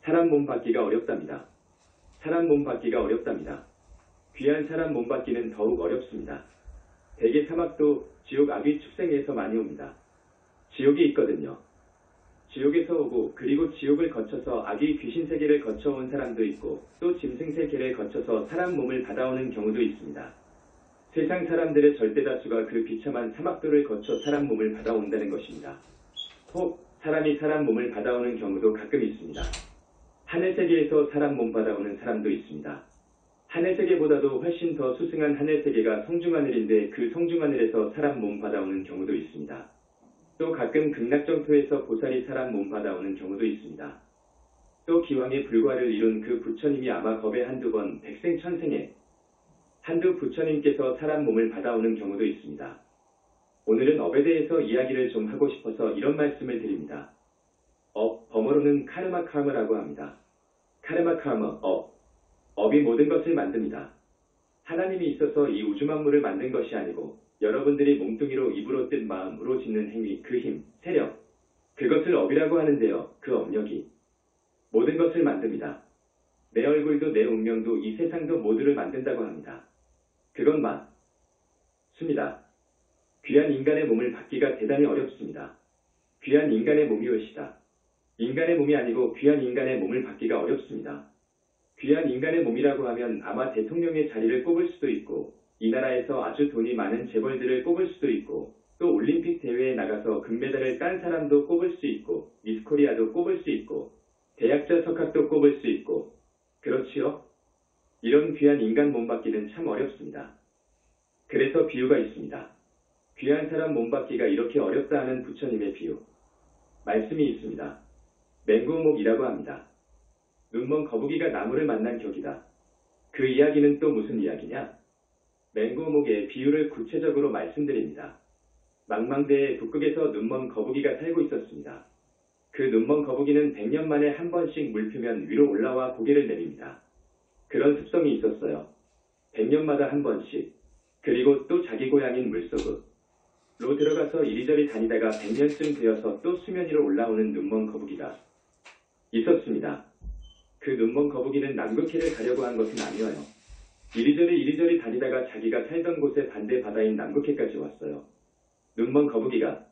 사람 몸 받기가 어렵답니다. 사람 몸 받기가 어렵답니다. 귀한 사람 몸 받기는 더욱 어렵습니다. 대개 사막도 지옥 악귀 축생에서 많이 옵니다. 지옥이 있거든요. 지옥에서 오고 그리고 지옥을 거쳐서 악귀 귀신 세계를 거쳐온 사람도 있고 또 짐승 세계를 거쳐서 사람 몸을 받아오는 경우도 있습니다. 세상 사람들의 절대 다수가 그 비참한 사막도를 거쳐 사람 몸을 받아온다는 것입니다. 혹 사람이 사람 몸을 받아오는 경우도 가끔 있습니다. 하늘 세계에서 사람 몸 받아오는 사람도 있습니다. 하늘 세계보다도 훨씬 더 수승한 하늘 세계가 성중하늘인데 그 성중하늘에서 사람 몸 받아오는 경우도 있습니다. 또 가끔 극락정토에서 보살이 사람 몸 받아오는 경우도 있습니다. 또 기왕에 불과를 이룬 그 부처님이 아마 겁에 한두 번 백생천생에 한두 부처님께서 사람 몸을 받아오는 경우도 있습니다. 오늘은 업에 대해서 이야기를 좀 하고 싶어서 이런 말씀을 드립니다. 범어로는 카르마카머라고 합니다. 카르마카머, 업이 모든 것을 만듭니다. 하나님이 있어서 이 우주 만물을 만든 것이 아니고 여러분들이 몸뚱이로 입으로 뜬 마음으로 짓는 행위, 그 힘, 세력, 그것을 업이라고 하는데요. 그 업력이 모든 것을 만듭니다. 내 얼굴도 내 운명도 이 세상도 모두를 만든다고 합니다. 그건 수입니다. 귀한 인간의 몸을 받기가 대단히 어렵습니다. 귀한 인간의 몸이오시다. 인간의 몸이 아니고 귀한 인간의 몸을 받기가 어렵습니다. 귀한 인간의 몸이라고 하면 아마 대통령의 자리를 꼽을 수도 있고 이 나라에서 아주 돈이 많은 재벌들을 꼽을 수도 있고 또 올림픽 대회에 나가서 금메달을 딴 사람도 꼽을 수 있고 미스코리아도 꼽을 수 있고 대학자 석학도 꼽을 수 있고 그렇지요? 이런 귀한 인간 몸 받기는 참 어렵습니다. 그래서 비유가 있습니다. 귀한 사람 몸 받기가 이렇게 어렵다 하는 부처님의 비유. 말씀이 있습니다. 맹구목이라고 합니다. 눈먼 거북이가 나무를 만난 격이다. 그 이야기는 또 무슨 이야기냐? 맹구목의 비유를 구체적으로 말씀드립니다. 망망대해 북극에서 눈먼 거북이가 살고 있었습니다. 그 눈먼 거북이는 100년 만에 한 번씩 물표면 위로 올라와 고개를 내립니다. 그런 습성이 있었어요. 100년마다 한 번씩. 그리고 또 자기 고향인 물속으로 들어가서 이리저리 다니다가 100년쯤 되어서 또 수면 위로 올라오는 눈먼 거북이가 있었습니다. 그 눈먼 거북이는 남극해를 가려고 한 것은 아니어요. 이리저리 다니다가 자기가 살던 곳의 반대 바다인 남극해까지 왔어요. 눈먼 거북이가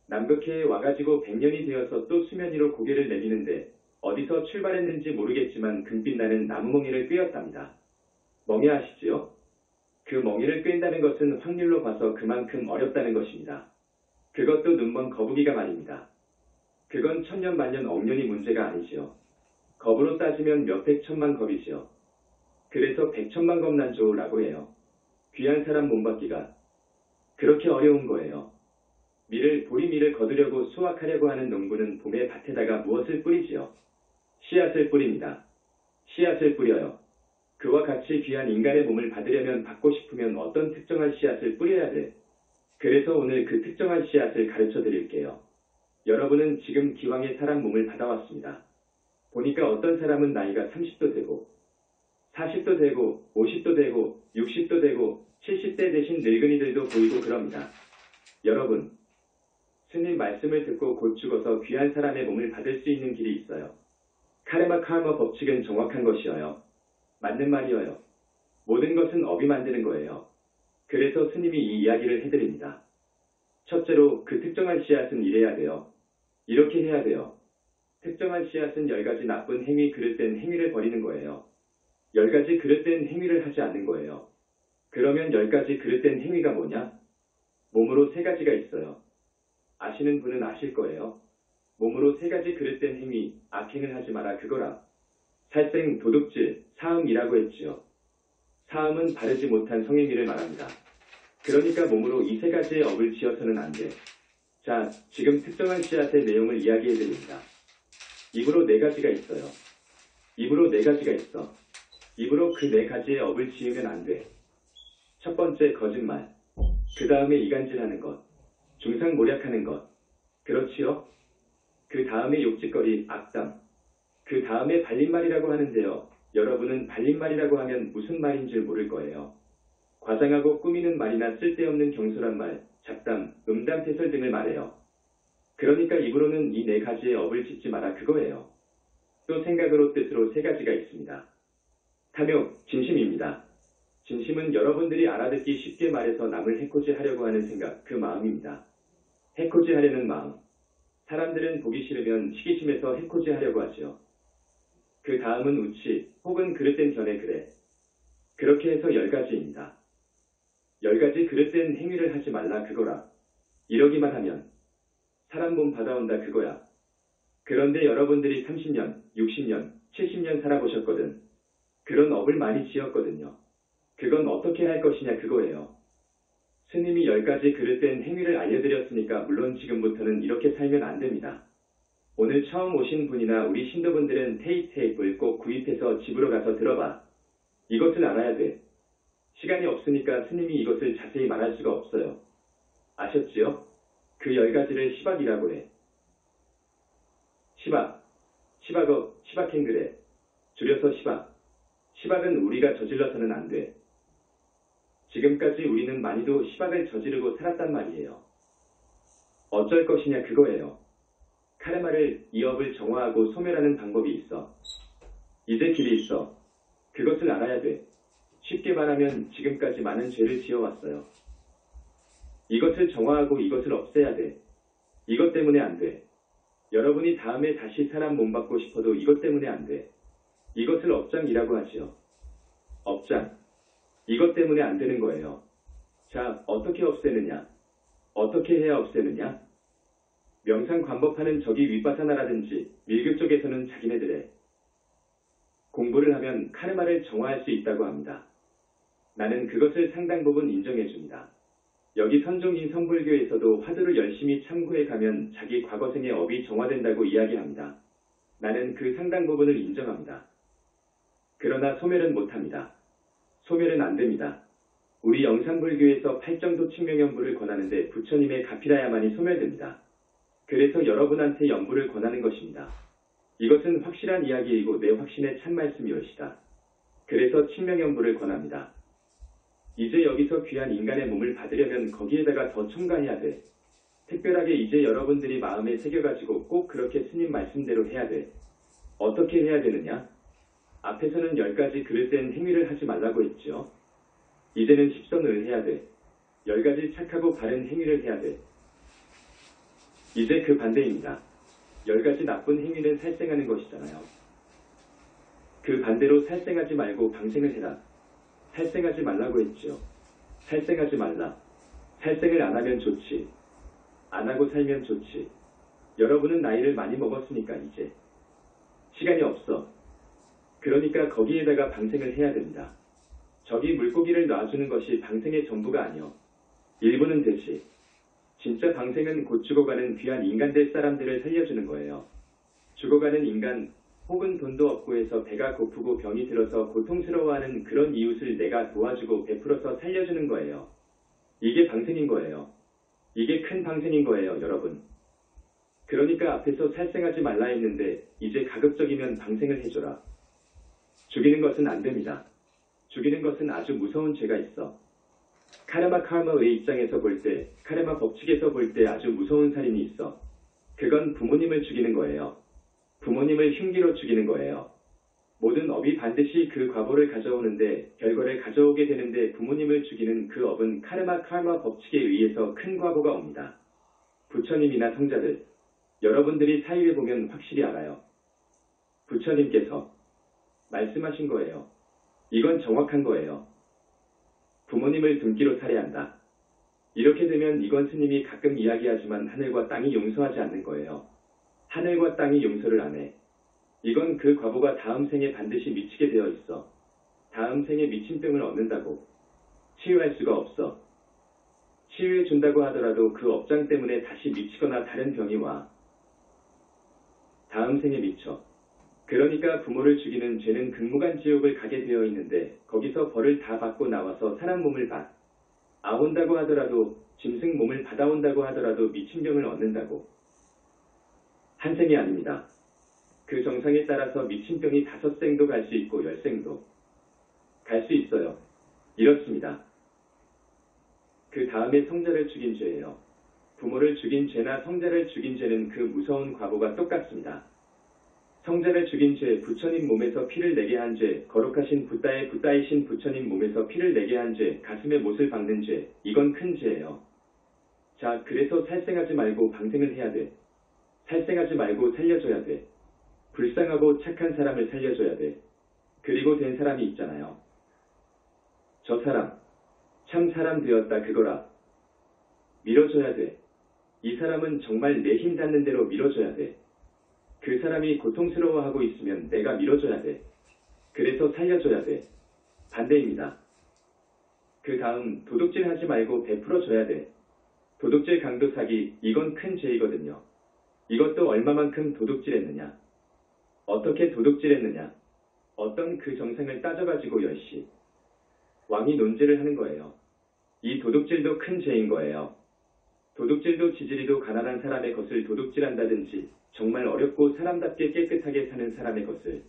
남극해에 와가지고 100년이 되어서 또 수면 위로 고개를 내미는데 어디서 출발했는지 모르겠지만 금빛 나는 나무멍이를 꿰었답니다. 멍이 아시지요? 그 멍이를 꿰인다는 것은 확률로 봐서 그만큼 어렵다는 것입니다. 그것도 눈먼 거북이가 말입니다. 그건 천년 만년 억년이 문제가 아니지요. 겁으로 따지면 몇백 천만 겁이지요. 그래서 백천만 겁난조라고 해요. 귀한 사람 몸 받기가 그렇게 어려운 거예요. 보리밀을 거두려고 수확하려고 하는 농부는 봄에 밭에다가 무엇을 뿌리지요? 씨앗을 뿌립니다. 씨앗을 뿌려요. 그와 같이 귀한 인간의 몸을 받으려면 받고 싶으면 어떤 특정한 씨앗을 뿌려야 돼. 그래서 오늘 그 특정한 씨앗을 가르쳐 드릴게요. 여러분은 지금 기왕에 사람 몸을 받아왔습니다. 보니까 어떤 사람은 나이가 30도 되고 40도 되고 50도 되고 60도 되고 70대 되신 늙은이들도 보이고 그럽니다. 여러분, 스님 말씀을 듣고 곧 죽어서 귀한 사람의 몸을 받을 수 있는 길이 있어요. 카르마 법칙은 정확한 것이어요. 맞는 말이어요. 모든 것은 업이 만드는 거예요. 그래서 스님이 이 이야기를 해드립니다. 첫째로 그 특정한 씨앗은 이래야 돼요. 이렇게 해야 돼요. 특정한 씨앗은 10가지 나쁜 행위 그릇된 행위를 버리는 거예요. 10가지 그릇된 행위를 하지 않는 거예요. 그러면 10가지 그릇된 행위가 뭐냐? 몸으로 3가지가 있어요. 아시는 분은 아실 거예요. 몸으로 3가지 그릇된 행위, 악행을 하지 마라 그거라. 살생, 도둑질, 사음이라고 했지요. 사음은 바르지 못한 성행위를 말합니다. 그러니까 몸으로 이 3가지의 업을 지어서는 안 돼. 자, 지금 특정한 씨앗의 내용을 이야기해드립니다. 입으로 4가지가 있어요. 입으로 4가지가 있어. 입으로 그 4가지의 업을 지으면 안 돼. 첫 번째 거짓말. 그 다음에 이간질하는 것. 중상모략하는 것. 그렇지요? 그 다음에 욕짓거리, 악담. 그 다음에 발림말이라고 하는데요. 여러분은 발림말이라고 하면 무슨 말인 줄 모를 거예요. 과장하고 꾸미는 말이나 쓸데없는 경솔한 말, 잡담, 음담태설 등을 말해요. 그러니까 입으로는 이 4가지의 업을 짓지 마라 그거예요. 또 생각으로 뜻으로 세 가지가 있습니다. 탐욕, 진심입니다. 진심은 여러분들이 알아듣기 쉽게 말해서 남을 해코지 하려고 하는 생각, 그 마음입니다. 해코지 하려는 마음. 사람들은 보기 싫으면 시기심에서 해코지 하려고 하죠. 그 다음은 우치, 혹은 그릇된 견해 그래. 그렇게 해서 10가지입니다. 10가지 그릇된 행위를 하지 말라 그거라. 이러기만 하면 사람 몸 받아온다 그거야. 그런데 여러분들이 30년, 60년, 70년 살아보셨거든. 그런 업을 많이 지었거든요. 그건 어떻게 할 것이냐 그거예요. 스님이 10가지 그릇된 행위를 알려드렸으니까 물론 지금부터는 이렇게 살면 안 됩니다. 오늘 처음 오신 분이나 우리 신도분들은 테이프를 꼭 구입해서 집으로 가서 들어봐. 이것을 알아야 돼. 시간이 없으니까 스님이 이것을 자세히 말할 수가 없어요. 아셨지요? 그 10가지를 시박이라고 해. 시박, 시박업, 시박행그래. 줄여서 시박. 시박은 우리가 저질러서는 안 돼. 지금까지 우리는 많이도 시박을 저지르고 살았단 말이에요. 어쩔 것이냐 그거예요. 카르마를 이 업을 정화하고 소멸하는 방법이 있어. 이제 길이 있어. 그것을 알아야 돼. 쉽게 말하면 지금까지 많은 죄를 지어왔어요. 이것을 정화하고 이것을 없애야 돼. 이것 때문에 안 돼. 여러분이 다음에 다시 사람 몸 받고 싶어도 이것 때문에 안 돼. 이것을 업장이라고 하지요. 업장. 이것 때문에 안 되는 거예요. 자, 어떻게 없애느냐? 어떻게 해야 없애느냐? 명상 관법하는 저기 윗바사나라든지 밀교 쪽에서는 자기네들의 공부를 하면 카르마를 정화할 수 있다고 합니다. 나는 그것을 상당 부분 인정해줍니다. 여기 선종인 성불교에서도 화두를 열심히 참고해 가면 자기 과거생의 업이 정화된다고 이야기합니다. 나는 그 상당 부분을 인정합니다. 그러나 소멸은 못합니다. 소멸은 안 됩니다. 우리 영산불교에서 팔정도 칙명연부를 권하는데 부처님의 가피라야만이 소멸됩니다. 그래서 여러분한테 연부를 권하는 것입니다. 이것은 확실한 이야기이고 내 확신의 참말씀이올시다. 그래서 칙명연부를 권합니다. 이제 여기서 귀한 인간의 몸을 받으려면 거기에다가 더 첨가해야 돼. 특별하게 이제 여러분들이 마음에 새겨가지고 꼭 그렇게 스님 말씀대로 해야 돼. 어떻게 해야 되느냐? 앞에서는 10가지 그릇된 행위를 하지 말라고 했죠. 이제는 십선을 해야 돼. 10가지 착하고 바른 행위를 해야 돼. 이제 그 반대입니다. 10가지 나쁜 행위는 살생하는 것이잖아요. 그 반대로 살생하지 말고 방생을 해라. 살생하지 말라고 했죠. 살생하지 말라. 살생을 안 하면 좋지. 안 하고 살면 좋지. 여러분은 나이를 많이 먹었으니까 이제 시간이 없어. 그러니까 거기에다가 방생을 해야 된다. 저기 물고기를 놔주는 것이 방생의 전부가 아니오. 일부는 되지. 진짜 방생은 곧 죽어가는 귀한 인간 될 사람들을 살려주는 거예요. 죽어가는 인간 혹은 돈도 없고 해서 배가 고프고 병이 들어서 고통스러워하는 그런 이웃을 내가 도와주고 베풀어서 살려주는 거예요. 이게 방생인 거예요. 이게 큰 방생인 거예요, 여러분. 그러니까 앞에서 살생하지 말라 했는데 이제 가급적이면 방생을 해줘라. 죽이는 것은 안 됩니다. 죽이는 것은 아주 무서운 죄가 있어. 카르마의 입장에서 볼 때, 카르마 법칙에서 볼 때 아주 무서운 살인이 있어. 그건 부모님을 죽이는 거예요. 부모님을 흉기로 죽이는 거예요. 모든 업이 반드시 그 과보를 가져오는데 결과를 가져오게 되는데 부모님을 죽이는 그 업은 카르마 법칙에 의해서 큰 과보가 옵니다. 부처님이나 성자들, 여러분들이 사유에 보면 확실히 알아요. 부처님께서 말씀하신 거예요. 이건 정확한 거예요. 부모님을 등기로 살해한다. 이렇게 되면 이건 스님이 가끔 이야기하지만 하늘과 땅이 용서하지 않는 거예요. 하늘과 땅이 용서를 안 해. 이건 그 과보가 다음 생에 반드시 미치게 되어 있어. 다음 생에 미친 병을 얻는다고. 치유할 수가 없어. 치유해 준다고 하더라도 그 업장 때문에 다시 미치거나 다른 병이 와. 다음 생에 미쳐. 그러니까 부모를 죽이는 죄는 극무간 지옥을 가게 되어 있는데 거기서 벌을 다 받고 나와서 사람 몸을 온다고 하더라도 짐승 몸을 받아온다고 하더라도 미친 병을 얻는다고. 한 생이 아닙니다. 그 정상에 따라서 미친 병이 5생도 갈 수 있고 10생도 갈 수 있어요. 이렇습니다. 그 다음에 성자를 죽인 죄예요. 부모를 죽인 죄나 성자를 죽인 죄는 그 무서운 과보가 똑같습니다. 성자를 죽인 죄, 부처님 몸에서 피를 내게 한 죄, 거룩하신 붓다이신 부처님 몸에서 피를 내게 한 죄, 가슴에 못을 박는 죄, 이건 큰 죄예요. 자, 그래서 살생하지 말고 방생을 해야 돼. 살생하지 말고 살려줘야 돼. 불쌍하고 착한 사람을 살려줘야 돼. 그리고 된 사람이 있잖아요. 저 사람, 참 사람 되었다 그거라. 밀어줘야 돼. 이 사람은 정말 내 힘 닿는 대로 밀어줘야 돼. 그 사람이 고통스러워하고 있으면 내가 밀어줘야 돼. 그래서 살려줘야 돼. 반대입니다. 그 다음 도둑질 하지 말고 베풀어줘야 돼. 도둑질 강도 사기, 이건 큰 죄이거든요. 이것도 얼마만큼 도둑질했느냐. 어떻게 도둑질했느냐. 어떤 그 정상을 따져가지고 열시. 왕이 논제를 하는 거예요. 이 도둑질도 큰 죄인 거예요. 도둑질도 지지리도 가난한 사람의 것을 도둑질한다든지 정말 어렵고 사람답게 깨끗하게 사는 사람의 것을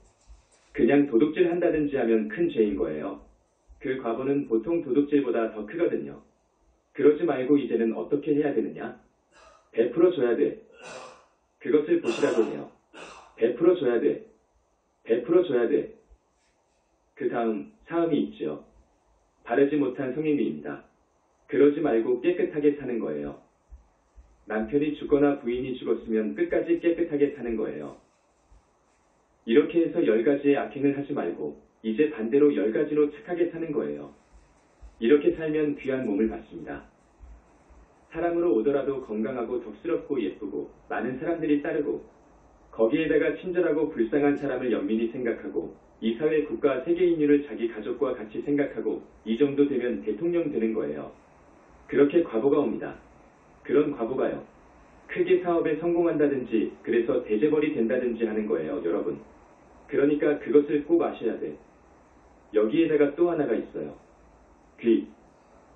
그냥 도둑질한다든지 하면 큰 죄인 거예요. 그 과보는 보통 도둑질보다 더 크거든요. 그러지 말고 이제는 어떻게 해야 되느냐? 베풀어줘야 돼. 그것을 보시라고 해요. 베풀어줘야 돼. 베풀어줘야 돼. 그 다음 사음이 있죠. 바르지 못한 성행위입니다. 그러지 말고 깨끗하게 사는 거예요. 남편이 죽거나 부인이 죽었으면 끝까지 깨끗하게 사는 거예요. 이렇게 해서 10가지의 악행을 하지 말고 이제 반대로 10가지로 착하게 사는 거예요. 이렇게 살면 귀한 몸을 받습니다. 사람으로 오더라도 건강하고 덕스럽고 예쁘고 많은 사람들이 따르고 거기에다가 친절하고 불쌍한 사람을 연민히 생각하고 이 사회 국가 세계 인류를 자기 가족과 같이 생각하고 이 정도 되면 대통령 되는 거예요. 그렇게 과보가 옵니다. 그런 과보가요. 크게 사업에 성공한다든지 그래서 대재벌이 된다든지 하는 거예요, 여러분. 그러니까 그것을 꼭 아셔야 돼. 여기에다가 또 하나가 있어요. 귀.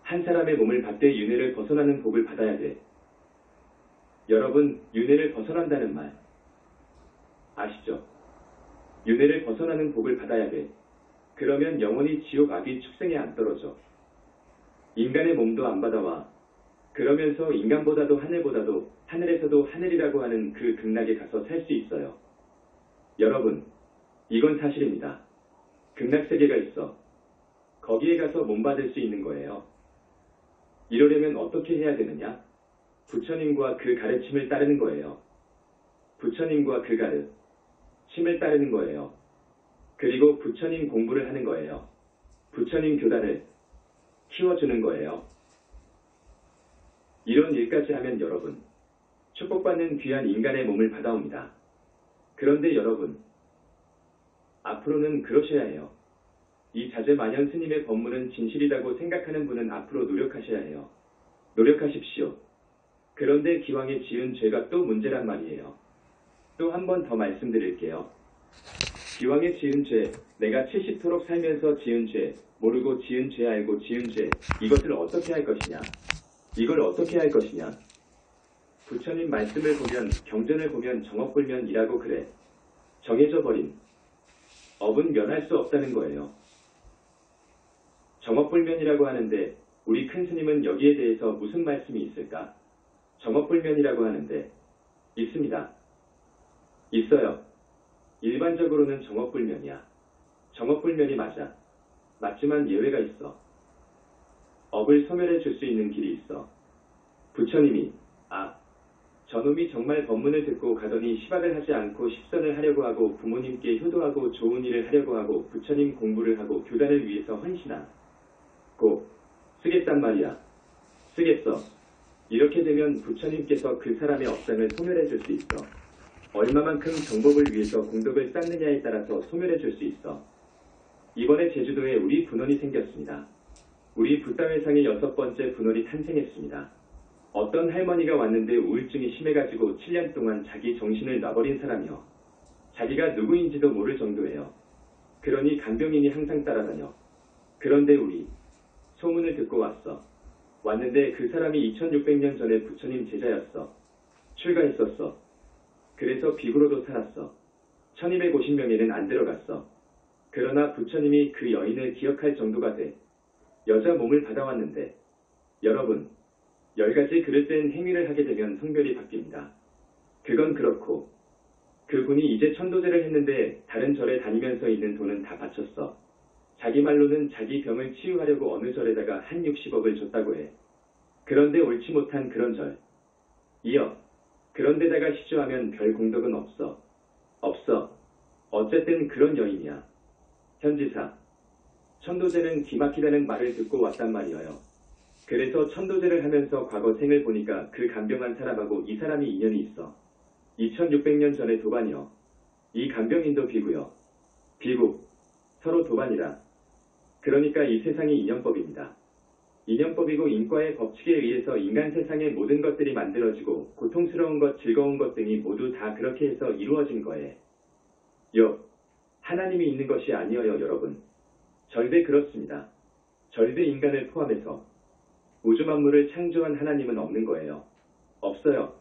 한 사람의 몸을 받되 윤회를 벗어나는 복을 받아야 돼. 여러분, 윤회를 벗어난다는 말 아시죠? 윤회를 벗어나는 복을 받아야 돼. 그러면 영원히 지옥 악귀 축생에 안 떨어져. 인간의 몸도 안 받아와. 그러면서 인간보다도 하늘보다도 하늘에서도 하늘이라고 하는 그 극락에 가서 살 수 있어요. 여러분, 이건 사실입니다. 극락세계가 있어. 거기에 가서 몸 받을 수 있는 거예요. 이러려면 어떻게 해야 되느냐? 부처님과 그 가르침을 따르는 거예요. 부처님과 그 가르침을 따르는 거예요. 그리고 부처님 공부를 하는 거예요. 부처님 교단을 키워주는 거예요. 이런 일까지 하면 여러분, 축복받는 귀한 인간의 몸을 받아옵니다. 그런데 여러분, 앞으로는 그러셔야 해요. 이 자제만연 스님의 법문은 진실이라고 생각하는 분은 앞으로 노력하셔야 해요. 노력하십시오. 그런데 기왕에 지은 죄가 또 문제란 말이에요. 또 한 번 더 말씀드릴게요. 기왕에 지은 죄, 내가 70토록 살면서 지은 죄, 모르고 지은 죄 알고 지은 죄, 이것을 어떻게 할 것이냐? 이걸 어떻게 할 것이냐? 부처님 말씀을 보면, 경전을 보면 정업불면이라고 그래. 정해져 버린 업은 면할 수 없다는 거예요. 정업불면이라고 하는데 우리 큰 스님은 여기에 대해서 무슨 말씀이 있을까? 정업불면이라고 하는데 있습니다. 있어요. 일반적으로는 정업불면이야. 정업불면이 맞아. 맞지만 예외가 있어. 업을 소멸해 줄 수 있는 길이 있어. 부처님이 저놈이 정말 법문을 듣고 가더니 시박을 하지 않고 십선을 하려고 하고 부모님께 효도하고 좋은 일을 하려고 하고 부처님 공부를 하고 교단을 위해서 헌신하고 쓰겠단 말이야. 쓰겠어. 이렇게 되면 부처님께서 그 사람의 업장을 소멸해 줄 수 있어. 얼마만큼 정법을 위해서 공덕을 쌓느냐에 따라서 소멸해 줄 수 있어. 이번에 제주도에 우리 분원이 생겼습니다. 우리 붓다회상의 6번째 분원이 탄생했습니다. 어떤 할머니가 왔는데 우울증이 심해가지고 7년 동안 자기 정신을 놔버린 사람이요. 자기가 누구인지도 모를 정도예요. 그러니 간병인이 항상 따라다녀. 그런데 우리 소문을 듣고 왔어. 왔는데 그 사람이 2600년 전에 부처님 제자였어. 출가했었어. 그래서 비구로도 살았어. 1250명에는 안 들어갔어. 그러나 부처님이 그 여인을 기억할 정도가 돼. 여자 몸을 받아왔는데 여러분, 10가지 그릇된 행위를 하게 되면 성별이 바뀝니다. 그건 그렇고 그분이 이제 천도제를 했는데 다른 절에 다니면서 있는 돈은 다 바쳤어. 자기 말로는 자기 병을 치유하려고 어느 절에다가 한 60억을 줬다고 해. 그런데 옳지 못한 그런 절. 이어 그런데다가 시주하면 별 공덕은 없어. 없어. 어쨌든 그런 여인이야. 현지사. 천도제는 기막히다는 말을 듣고 왔단 말이에요. 그래서 천도제를 하면서 과거 생을 보니까 그 간병한 사람하고 이 사람이 인연이 있어. 2600년 전에 도반이요. 이 간병인도 비구요. 비구. 서로 도반이라. 그러니까 이 세상이 인연법입니다. 인연법이고 인과의 법칙에 의해서 인간 세상의 모든 것들이 만들어지고 고통스러운 것, 즐거운 것 등이 모두 다 그렇게 해서 이루어진 거예요. 하나님이 있는 것이 아니어요, 여러분. 절대 그렇습니다. 절대 인간을 포함해서 우주 만물을 창조한 하나님은 없는 거예요. 없어요.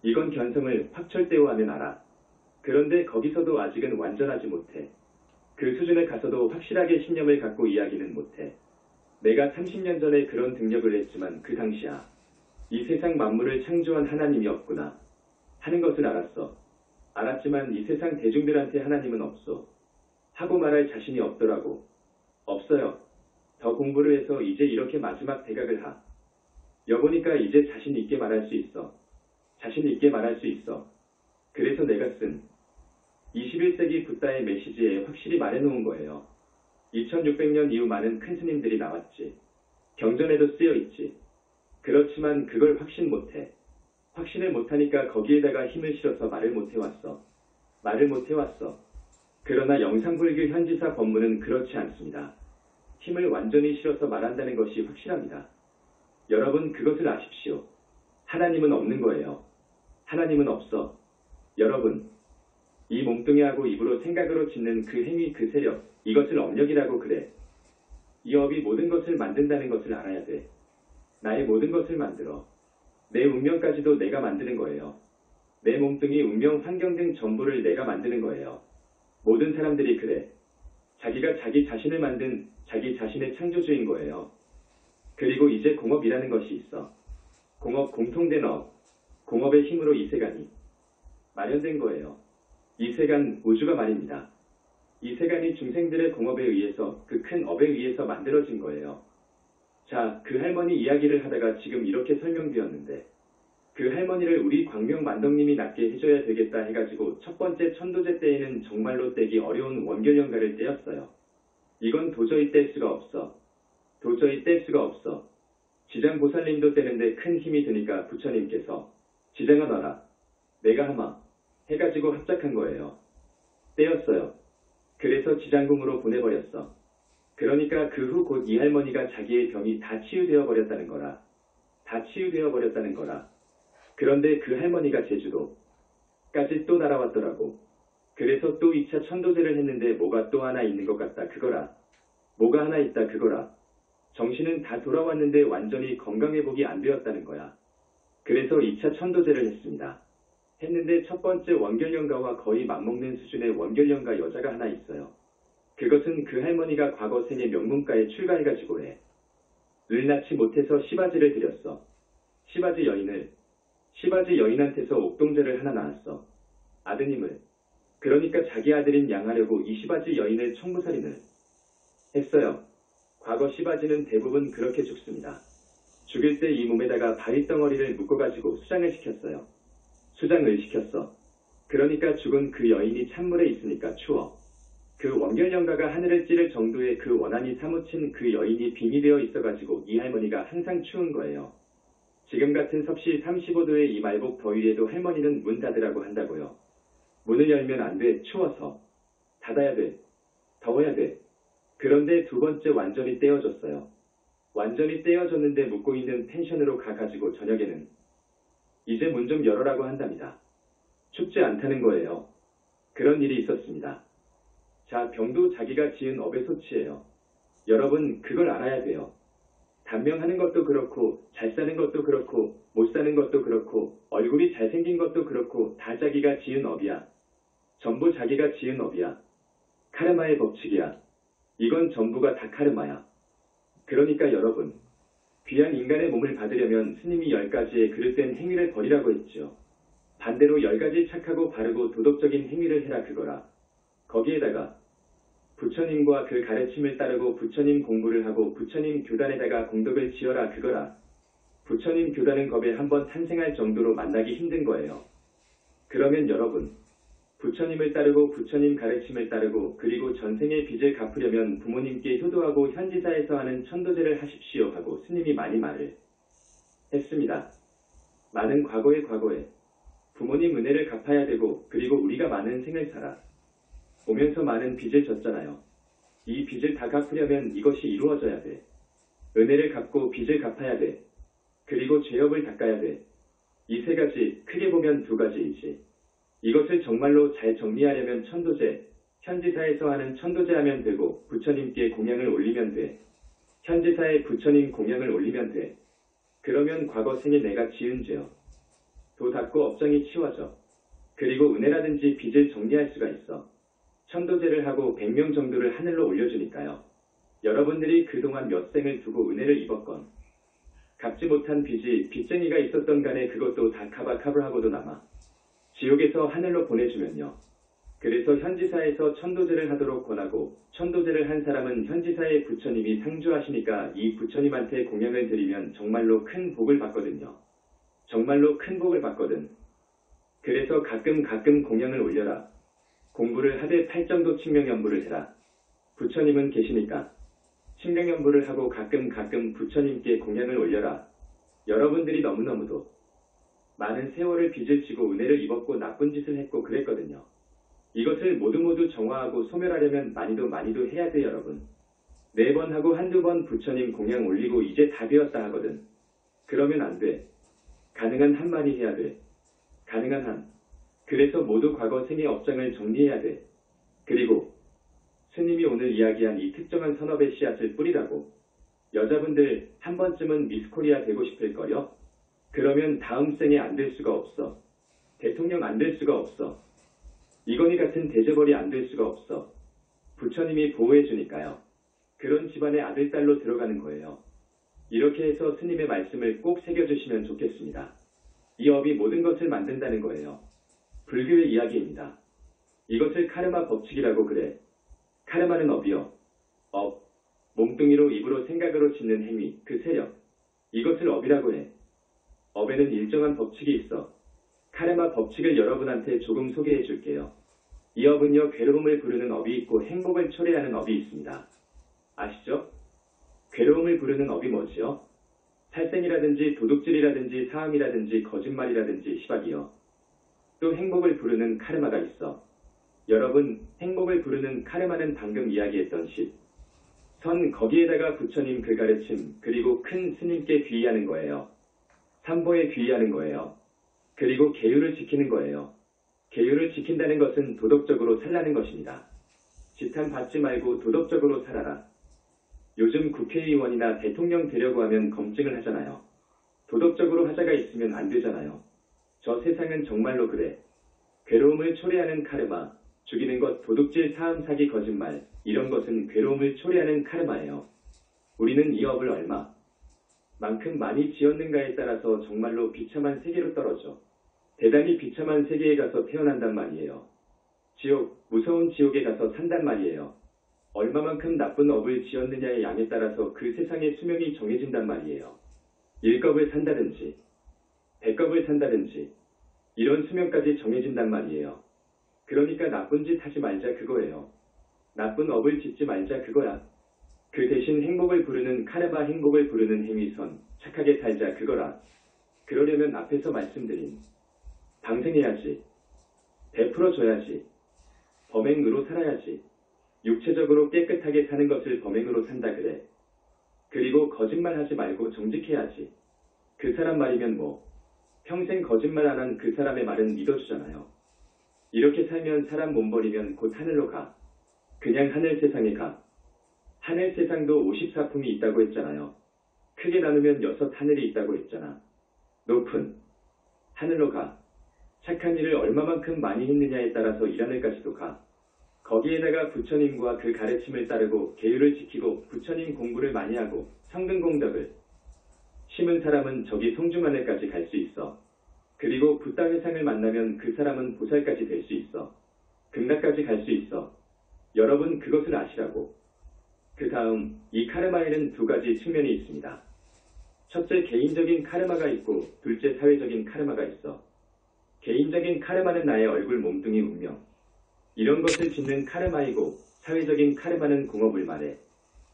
이건 견성을 확철대오하면 알아. 그런데 거기서도 아직은 완전하지 못해. 그 수준에 가서도 확실하게 신념을 갖고 이야기는 못해. 내가 30년 전에 그런 등력을 했지만 그 당시야. 이 세상 만물을 창조한 하나님이 없구나 하는 것을 알았어. 알았지만 이 세상 대중들한테 하나님은 없어. 하고 말할 자신이 없더라고. 없어요. 더 공부를 해서 이제 이렇게 마지막 대각을 하. 여보니까 이제 자신 있게 말할 수 있어. 자신 있게 말할 수 있어. 그래서 내가 쓴 21세기 붓다의 메시지에 확실히 말해놓은 거예요. 2600년 이후 많은 큰 스님들이 나왔지. 경전에도 쓰여있지. 그렇지만 그걸 확신 못해. 확신을 못하니까 거기에다가 힘을 실어서 말을 못해왔어. 말을 못해왔어. 그러나 영상불교 현지사 법문은 그렇지 않습니다. 힘을 완전히 실어서 말한다는 것이 확실합니다. 여러분 그것을 아십시오. 하나님은 없는 거예요. 하나님은 없어. 여러분, 이 몸뚱이하고 입으로 생각으로 짓는 그 행위 그 세력, 이것을 업력이라고 그래. 이 업이 모든 것을 만든다는 것을 알아야 돼. 나의 모든 것을 만들어. 내 운명까지도 내가 만드는 거예요. 내 몸뚱이, 운명, 환경 등 전부를 내가 만드는 거예요. 모든 사람들이 그래. 자기가 자기 자신을 만든 자기 자신의 창조주인 거예요. 그리고 이제 공업이라는 것이 있어. 공업, 공통된 업. 공업의 힘으로 이 세간이 마련된 거예요. 이 세간, 우주가 말입니다. 이 세간이 중생들의 공업에 의해서 그 큰 업에 의해서 만들어진 거예요. 자, 그 할머니 이야기를 하다가 지금 이렇게 설명드렸는데 그 할머니를 우리 광명만덕님이 낫게 해줘야 되겠다 해가지고 첫 번째 천도제 때에는 정말로 떼기 어려운 원결연가를 떼었어요. 이건 도저히 뗄 수가 없어. 도저히 뗄 수가 없어. 지장보살님도 떼는데 큰 힘이 드니까 부처님께서 지장아 놔라. 내가 하마. 해가지고 합작한 거예요. 떼었어요. 그래서 지장궁으로 보내버렸어. 그러니까 그 후 곧 이 할머니가 자기의 병이 다 치유되어 버렸다는 거라. 다 치유되어 버렸다는 거라. 그런데 그 할머니가 제주도까지 또 날아왔더라고. 그래서 또 2차 천도제를 했는데 뭐가 또 하나 있는 것 같다 그거라. 뭐가 하나 있다 그거라. 정신은 다 돌아왔는데 완전히 건강회복이 안 되었다는 거야. 그래서 2차 천도제를 했습니다. 했는데 첫 번째 원결연가와 거의 맞먹는 수준의 원결연가 여자가 하나 있어요. 그것은 그 할머니가 과거 생의 명문가에 출가해가지고 해. 을 낳지 못해서 시바지를 드렸어. 시바지 여인한테서 옥동자를 하나 낳았어. 아드님을. 그러니까 자기 아들인 양하려고 이 시바지 여인을 청부살인을 했어요. 과거 시바지는 대부분 그렇게 죽습니다. 죽일 때 이 몸에다가 바위덩어리를 묶어가지고 수장을 시켰어요. 수장을 시켰어. 그러니까 죽은 그 여인이 찬물에 있으니까 추워. 그 원결연가가 하늘을 찌를 정도의 그 원한이 사무친 그 여인이 빙이 되어 있어가지고 이 할머니가 항상 추운 거예요. 지금 같은 섭씨 35도의 이 말복 더위에도 할머니는 문 닫으라고 한다고요. 문을 열면 안 돼. 추워서. 닫아야 돼. 더워야 돼. 그런데 두 번째 완전히 떼어졌어요. 완전히 떼어졌는데 묵고 있는 펜션으로 가가지고 저녁에는 이제 문 좀 열어라고 한답니다. 춥지 않다는 거예요. 그런 일이 있었습니다. 자, 병도 자기가 지은 업의 소치예요. 여러분 그걸 알아야 돼요. 단명하는 것도 그렇고 잘 사는 것도 그렇고 못 사는 것도 그렇고 얼굴이 잘생긴 것도 그렇고 다 자기가 지은 업이야. 전부 자기가 지은 업이야. 카르마의 법칙이야. 이건 전부가 다 카르마야. 그러니까 여러분, 귀한 인간의 몸을 받으려면 스님이 10가지의 그릇된 행위를 버리라고 했죠. 반대로 10가지 착하고 바르고 도덕적인 행위를 해라 그거라. 거기에다가 부처님과 그 가르침을 따르고 부처님 공부를 하고 부처님 교단에다가 공덕을 지어라 그거라. 부처님 교단은 겁에 한번 탄생할 정도로 만나기 힘든 거예요. 그러면 여러분, 부처님을 따르고 부처님 가르침을 따르고 그리고 전생의 빚을 갚으려면 부모님께 효도하고 현지사에서 하는 천도제를 하십시오 하고 스님이 많이 말을 했습니다. 많은 과거에 부모님 은혜를 갚아야 되고 그리고 우리가 많은 생을 살아 오면서 많은 빚을 졌잖아요. 이 빚을 다 갚으려면 이것이 이루어져야 돼. 은혜를 갚고 빚을 갚아야 돼. 그리고 죄업을 닦아야 돼. 이 세 가지, 크게 보면 두 가지이지. 이것을 정말로 잘 정리하려면 천도제, 현지사에서 하는 천도제 하면 되고 부처님께 공양을 올리면 돼. 현지사에 부처님 공양을 올리면 돼. 그러면 과거 생에 내가 지은 죄요. 도 닦고 업장이 치워져. 그리고 은혜라든지 빚을 정리할 수가 있어. 천도제를 하고 100명 정도를 하늘로 올려주니까요. 여러분들이 그동안 몇 생을 두고 은혜를 입었건 갚지 못한 빚이 빚쟁이가 있었던 간에 그것도 다 카바카브하고도 남아 지옥에서 하늘로 보내주면요. 그래서 현지사에서 천도제를 하도록 권하고 천도제를 한 사람은 현지사의 부처님이 상주하시니까 이 부처님한테 공양을 드리면 정말로 큰 복을 받거든요. 정말로 큰 복을 받거든. 그래서 가끔 공양을 올려라. 공부를 하되 팔정도 칭명연부를 해라. 부처님은 계시니까 칭명연부를 하고 가끔 부처님께 공양을 올려라. 여러분들이 너무너무도 많은 세월을 빚을 지고 은혜를 입었고 나쁜 짓을 했고 그랬거든요. 이것을 모두 정화하고 소멸하려면 많이도 해야 돼 여러분. 4번 하고 한두 번 부처님 공양 올리고 이제 다 되었다 하거든. 그러면 안 돼. 가능한 한 많이 해야 돼. 가능한 한. 그래서 모두 과거 생의 업장을 정리해야 돼. 그리고 스님이 오늘 이야기한 이 특정한 선업의 씨앗을 뿌리라고. 여자분들 한 번쯤은 미스코리아 되고 싶을걸요? 그러면 다음 생에 안 될 수가 없어. 대통령 안 될 수가 없어. 이건희 같은 대재벌이 안 될 수가 없어. 부처님이 보호해주니까요. 그런 집안의 아들, 딸로 들어가는 거예요. 이렇게 해서 스님의 말씀을 꼭 새겨주시면 좋겠습니다. 이 업이 모든 것을 만든다는 거예요. 불교의 이야기입니다. 이것을 카르마 법칙이라고 그래. 카르마는 업이요. 업. 몸뚱이로 입으로 생각으로 짓는 행위, 그 세력. 이것을 업이라고 해. 업에는 일정한 법칙이 있어. 카르마 법칙을 여러분한테 조금 소개해 줄게요. 이 업은요, 괴로움을 부르는 업이 있고 행복을 초래하는 업이 있습니다. 아시죠? 괴로움을 부르는 업이 뭐지요? 살생이라든지 도둑질이라든지 사함이라든지 거짓말이라든지 시박이요. 또 행복을 부르는 카르마가 있어. 여러분, 행복을 부르는 카르마는 방금 이야기했던 선 거기에다가 부처님 그 가르침 그리고 큰 스님께 귀의하는 거예요. 삼보에 귀의하는 거예요. 그리고 계율을 지키는 거예요. 계율을 지킨다는 것은 도덕적으로 살라는 것입니다. 지탄 받지 말고 도덕적으로 살아라. 요즘 국회의원이나 대통령 되려고 하면 검증을 하잖아요. 도덕적으로 하자가 있으면 안 되잖아요. 저 세상은 정말로 그래. 괴로움을 초래하는 카르마, 죽이는 것, 도둑질, 사함, 사기, 거짓말, 이런 것은 괴로움을 초래하는 카르마예요. 우리는 이 업을 얼마만큼 많이 지었는가에 따라서 정말로 비참한 세계로 떨어져 대단히 비참한 세계에 가서 태어난단 말이에요. 지옥, 무서운 지옥에 가서 산단 말이에요. 얼마만큼 나쁜 업을 지었느냐의 양에 따라서 그 세상의 수명이 정해진단 말이에요. 1겁을 산다든지 100겁을 산다든지 이런 수명까지 정해진단 말이에요. 그러니까 나쁜 짓 하지 말자 그거예요. 나쁜 업을 짓지 말자 그거야. 그 대신 행복을 부르는 카르마, 행복을 부르는 행위선, 착하게 살자 그거라. 그러려면 앞에서 말씀드린 방생해야지, 베풀어줘야지, 범행으로 살아야지, 육체적으로 깨끗하게 사는 것을 범행으로 산다 그래. 그리고 거짓말하지 말고 정직해야지. 그 사람 말이면 뭐 평생 거짓말 안 한 그 사람의 말은 믿어주잖아요. 이렇게 살면 사람 몸 버리면 곧 하늘로 가. 그냥 하늘 세상에 가. 하늘 세상도 54품이 있다고 했잖아요. 크게 나누면 6 하늘이 있다고 했잖아. 높은 하늘로 가. 착한 일을 얼마만큼 많이 했느냐에 따라서 이 하늘까지도 가. 거기에다가 부처님과 그 가르침을 따르고 계율을 지키고 부처님 공부를 많이 하고 성등공덕을 심은 사람은 저기 성중하늘까지 갈 수 있어. 그리고 붓다 회상을 만나면 그 사람은 보살까지 될 수 있어. 극락까지 갈 수 있어. 여러분 그것을 아시라고. 그 다음 이 카르마에는 두 가지 측면이 있습니다. 첫째 개인적인 카르마가 있고 둘째 사회적인 카르마가 있어. 개인적인 카르마는 나의 얼굴 몸뚱이 운명. 이런 것을 짓는 카르마이고 사회적인 카르마는 공업을 말해.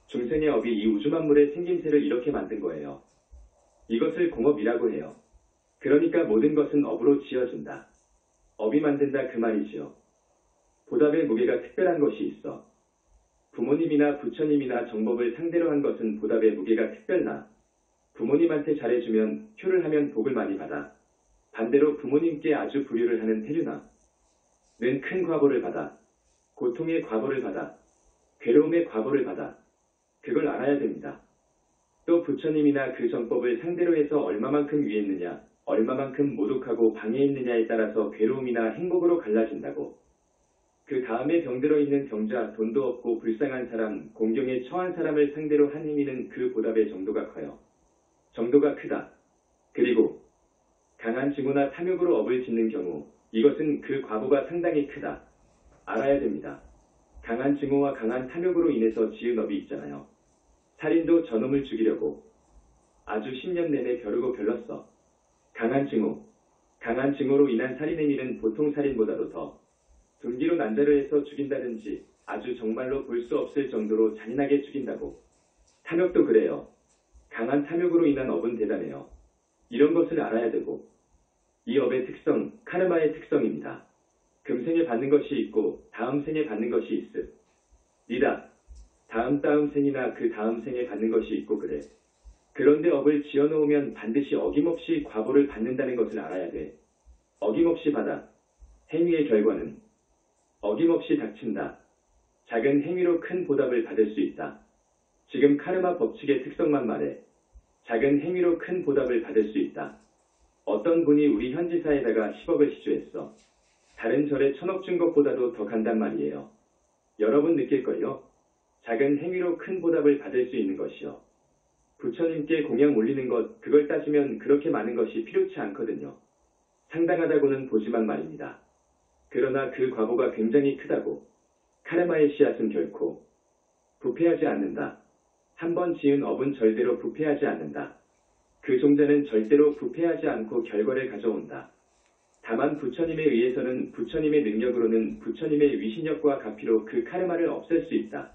중생의 업이 이 우주 만물의 생김새를 이렇게 만든 거예요. 이것을 공업이라고 해요. 그러니까 모든 것은 업으로 지어진다. 업이 만든다 그 말이지요. 보답의 무게가 특별한 것이 있어. 부모님이나 부처님이나 정법을 상대로 한 것은 보답의 무게가 특별나. 부모님한테 잘해주면 효를 하면 복을 많이 받아. 반대로 부모님께 아주 불효를 하는 태류나 는 큰 과보를 받아. 고통의 과보를 받아. 괴로움의 과보를 받아. 그걸 알아야 됩니다. 또 부처님이나 그 정법을 상대로 해서 얼마만큼 위했느냐, 얼마만큼 모독하고 방해했느냐에 따라서 괴로움이나 행복으로 갈라진다고. 그 다음에 병들어 있는 병자, 돈도 없고 불쌍한 사람, 공경에 처한 사람을 상대로 한 행위는 그 보답의 정도가 커요. 정도가 크다. 그리고 강한 증오나 탐욕으로 업을 짓는 경우 이것은 그 과보가 상당히 크다. 알아야 됩니다. 강한 증오와 강한 탐욕으로 인해서 지은 업이 있잖아요. 살인도 저놈을 죽이려고 아주 10년 내내 벼르고 별렀어. 강한 증오로 인한 살인 행위는 보통 살인보다도 더 분기로 난자를 해서 죽인다든지 아주 정말로 볼 수 없을 정도로 잔인하게 죽인다고. 탐욕도 그래요. 강한 탐욕으로 인한 업은 대단해요. 이런 것을 알아야 되고. 이 업의 특성, 카르마의 특성입니다. 금생에 받는 것이 있고 다음 생에 받는 것이 있으리다. 다음 생이나 그 다음 생에 받는 것이 있고 그래. 그런데 업을 지어놓으면 반드시 어김없이 과보를 받는다는 것을 알아야 돼. 어김없이 받아. 행위의 결과는 어김없이 닥친다. 작은 행위로 큰 보답을 받을 수 있다. 지금 카르마 법칙의 특성만 말해. 작은 행위로 큰 보답을 받을 수 있다. 어떤 분이 우리 현지사에다가 10억을 시주했어. 다른 절에 1000억 준 것보다도 더 간단 말이에요. 여러분 느낄걸요? 작은 행위로 큰 보답을 받을 수 있는 것이요. 부처님께 공양 올리는 것, 그걸 따지면 그렇게 많은 것이 필요치 않거든요. 상당하다고는 보지만 말입니다. 그러나 그 과보가 굉장히 크다고. 카르마의 씨앗은 결코 부패하지 않는다. 한번 지은 업은 절대로 부패하지 않는다. 그 종자는 절대로 부패하지 않고 결과를 가져온다. 다만 부처님에 의해서는 부처님의 능력으로는 부처님의 위신력과 가피로 그 카르마를 없앨 수 있다.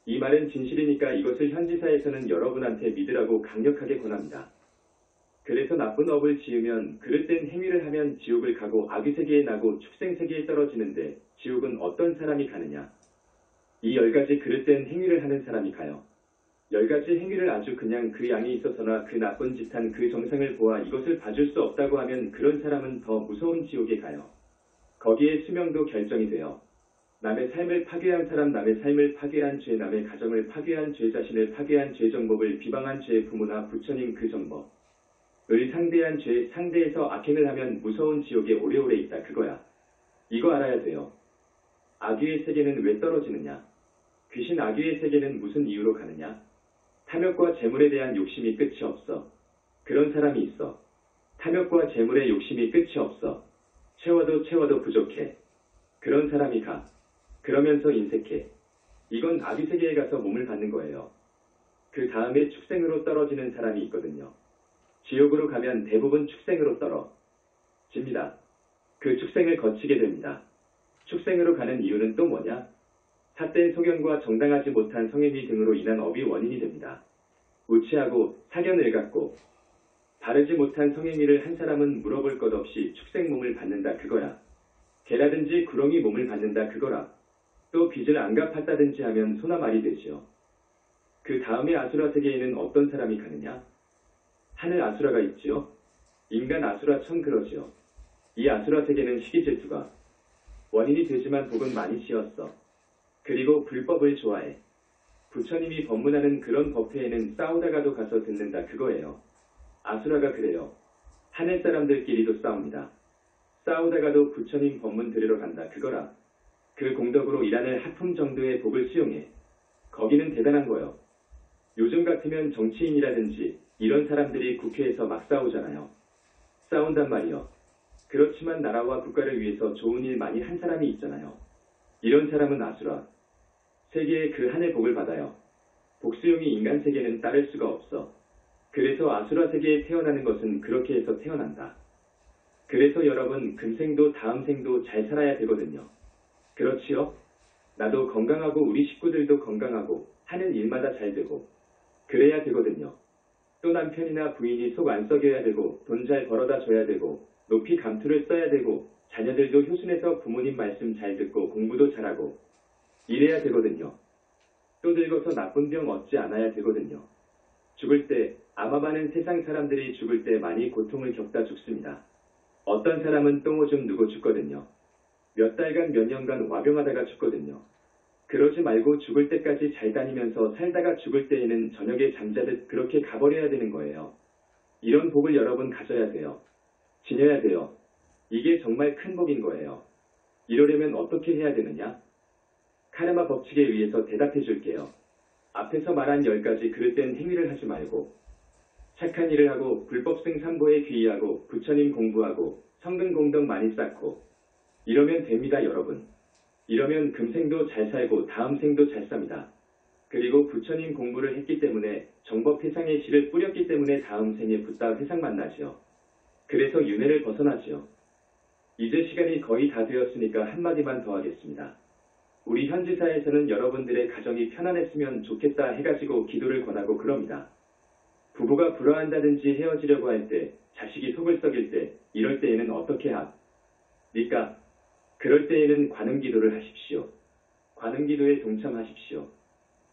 이 말은 진실이니까 이것을 현지사에서는 여러분한테 믿으라고 강력하게 권합니다. 그래서 나쁜 업을 지으면 그릇된 행위를 하면 지옥을 가고 아귀세계에 나고 축생세계에 떨어지는데 지옥은 어떤 사람이 가느냐? 이 10가지 그릇된 행위를 하는 사람이 가요. 10가지 행위를 아주 그냥 그 양이 있어서나 그 나쁜 짓한 그 정상을 보아 이것을 봐줄 수 없다고 하면 그런 사람은 더 무서운 지옥에 가요. 거기에 수명도 결정이 돼요. 남의 삶을 파괴한 사람, 남의 삶을 파괴한 죄, 남의 가정을 파괴한 죄, 자신을 파괴한 죄, 정법을 비방한 죄, 부모나 부처님 그 정법 을 상대한 죄, 상대에서 악행을 하면 무서운 지옥에 오래오래 있다 그거야. 이거 알아야 돼요. 아귀의 세계는 왜 떨어지느냐? 귀신 아귀의 세계는 무슨 이유로 가느냐? 탐욕과 재물에 대한 욕심이 끝이 없어. 그런 사람이 있어. 탐욕과 재물의 욕심이 끝이 없어. 채워도 부족해. 그런 사람이 가. 그러면서 인색해. 이건 아귀 세계에 가서 몸을 받는 거예요. 그 다음에 축생으로 떨어지는 사람이 있거든요. 지옥으로 가면 대부분 축생으로 떨어집니다. 그 축생을 거치게 됩니다. 축생으로 가는 이유는 또 뭐냐? 삿된 소견과 정당하지 못한 성행위 등으로 인한 업이 원인이 됩니다. 우치하고 사견을 갖고 바르지 못한 성행위를 한 사람은 물어볼 것 없이 축생 몸을 받는다 그거야. 개라든지 구렁이 몸을 받는다 그거라. 또 빚을 안 갚았다든지 하면 소나 말이 되지요. 그 다음에 아수라 세계에는 어떤 사람이 가느냐? 하늘 아수라가 있지요. 인간 아수라 천 그러지요. 이 아수라 세계는 시기질투가 원인이 되지만 복은 많이 지었어. 그리고 불법을 좋아해. 부처님이 법문하는 그런 법회에는 싸우다가도 가서 듣는다 그거예요. 아수라가 그래요. 하늘 사람들끼리도 싸웁니다. 싸우다가도 부처님 법문 들으러 간다 그거라. 그 공덕으로 일하는 하품 정도의 복을 수용해. 거기는 대단한 거요. 요즘 같으면 정치인이라든지 이런 사람들이 국회에서 막 싸우잖아요. 싸운단 말이요. 그렇지만 나라와 국가를 위해서 좋은 일 많이 한 사람이 있잖아요. 이런 사람은 아수라. 세계의 그 하늘 복을 받아요. 복수용이 인간 세계는 따를 수가 없어. 그래서 아수라 세계에 태어나는 것은 그렇게 해서 태어난다. 그래서 여러분 금생도 다음 생도 잘 살아야 되거든요. 그렇지요? 나도 건강하고 우리 식구들도 건강하고 하는 일마다 잘 되고 그래야 되거든요. 또 남편이나 부인이 속 안 썩여야 되고 돈 잘 벌어다 줘야 되고 높이 감투를 써야 되고 자녀들도 효순해서 부모님 말씀 잘 듣고 공부도 잘하고 이래야 되거든요. 또 늙어서 나쁜 병 얻지 않아야 되거든요. 죽을 때 아마 많은 세상 사람들이 죽을 때 많이 고통을 겪다 죽습니다. 어떤 사람은 똥오줌 누고 죽거든요. 몇 달간 몇 년간 와병하다가 죽거든요. 그러지 말고 죽을 때까지 잘 다니면서 살다가 죽을 때에는 저녁에 잠자듯 그렇게 가버려야 되는 거예요. 이런 복을 여러분 가져야 돼요. 지녀야 돼요. 이게 정말 큰 복인 거예요. 이러려면 어떻게 해야 되느냐? 카르마 법칙에 의해서 대답해 줄게요. 앞에서 말한 10가지 그릇된 행위를 하지 말고 착한 일을 하고 불법승 삼보에 귀의하고 부처님 공부하고 성근 공덕 많이 쌓고 이러면 됩니다 여러분. 이러면 금생도 잘 살고 다음 생도 잘 삽니다. 그리고 부처님 공부를 했기 때문에 정법 회상의 씨를 뿌렸기 때문에 다음 생에 붓다 회상 만나지요. 그래서 윤회를 벗어나지요. 이제 시간이 거의 다 되었으니까 한마디만 더 하겠습니다. 우리 현지사에서는 여러분들의 가정이 편안했으면 좋겠다 해가지고 기도를 권하고 그럽니다. 부부가 불화한다든지 헤어지려고 할 때, 자식이 속을 썩일 때, 이럴 때에는 어떻게 합니까? 그럴 때에는 관음기도를 하십시오. 관음기도에 동참하십시오.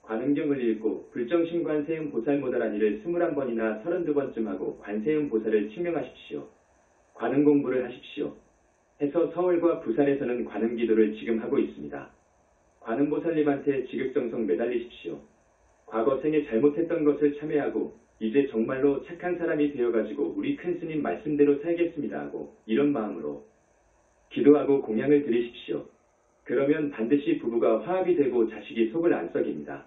관음경을 읽고 불정신 관세음 보살 모다라니를 21번이나 32번쯤 하고 관세음 보살을 칭명하십시오. 관음 공부를 하십시오. 해서 서울과 부산에서는 관음기도를 지금 하고 있습니다. 관음보살님한테 지극정성 매달리십시오. 과거 생에 잘못했던 것을 참회하고 이제 정말로 착한 사람이 되어가지고 우리 큰 스님 말씀대로 살겠습니다 하고 이런 마음으로 기도하고 공양을 드리십시오. 그러면 반드시 부부가 화합이 되고 자식이 속을 안 썩입니다.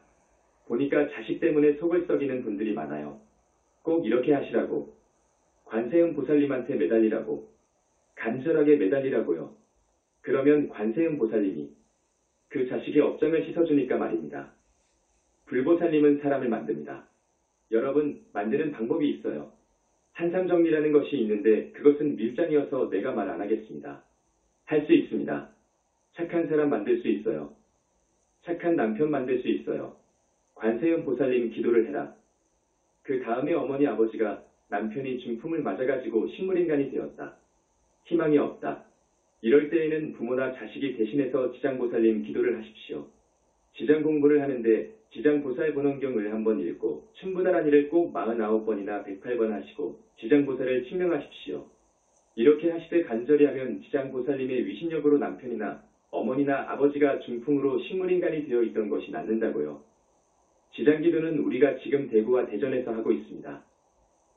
보니까 자식 때문에 속을 썩이는 분들이 많아요. 꼭 이렇게 하시라고. 관세음 보살님한테 매달리라고. 간절하게 매달리라고요. 그러면 관세음 보살님이 그 자식의 업장을 씻어주니까 말입니다. 불보살님은 사람을 만듭니다. 여러분, 만드는 방법이 있어요. 한삼정리라는 것이 있는데 그것은 밀장이어서 내가 말 안 하겠습니다. 할 수 있습니다. 착한 사람 만들 수 있어요. 착한 남편 만들 수 있어요. 관세음 보살님 기도를 해라. 그 다음에 어머니 아버지가 남편이 중풍을 맞아가지고 식물인간이 되었다. 희망이 없다. 이럴 때에는 부모나 자식이 대신해서 지장보살님 기도를 하십시오. 지장 공부를 하는데 지장보살 본원경을 한번 읽고 충분한 일을 꼭 49번이나 108번 하시고 지장보살을 칭명하십시오. 이렇게 하시되 간절히 하면 지장보살님의 위신력으로 남편이나 어머니나 아버지가 중풍으로 식물인간이 되어 있던 것이 낫는다고요. 지장기도는 우리가 지금 대구와 대전에서 하고 있습니다.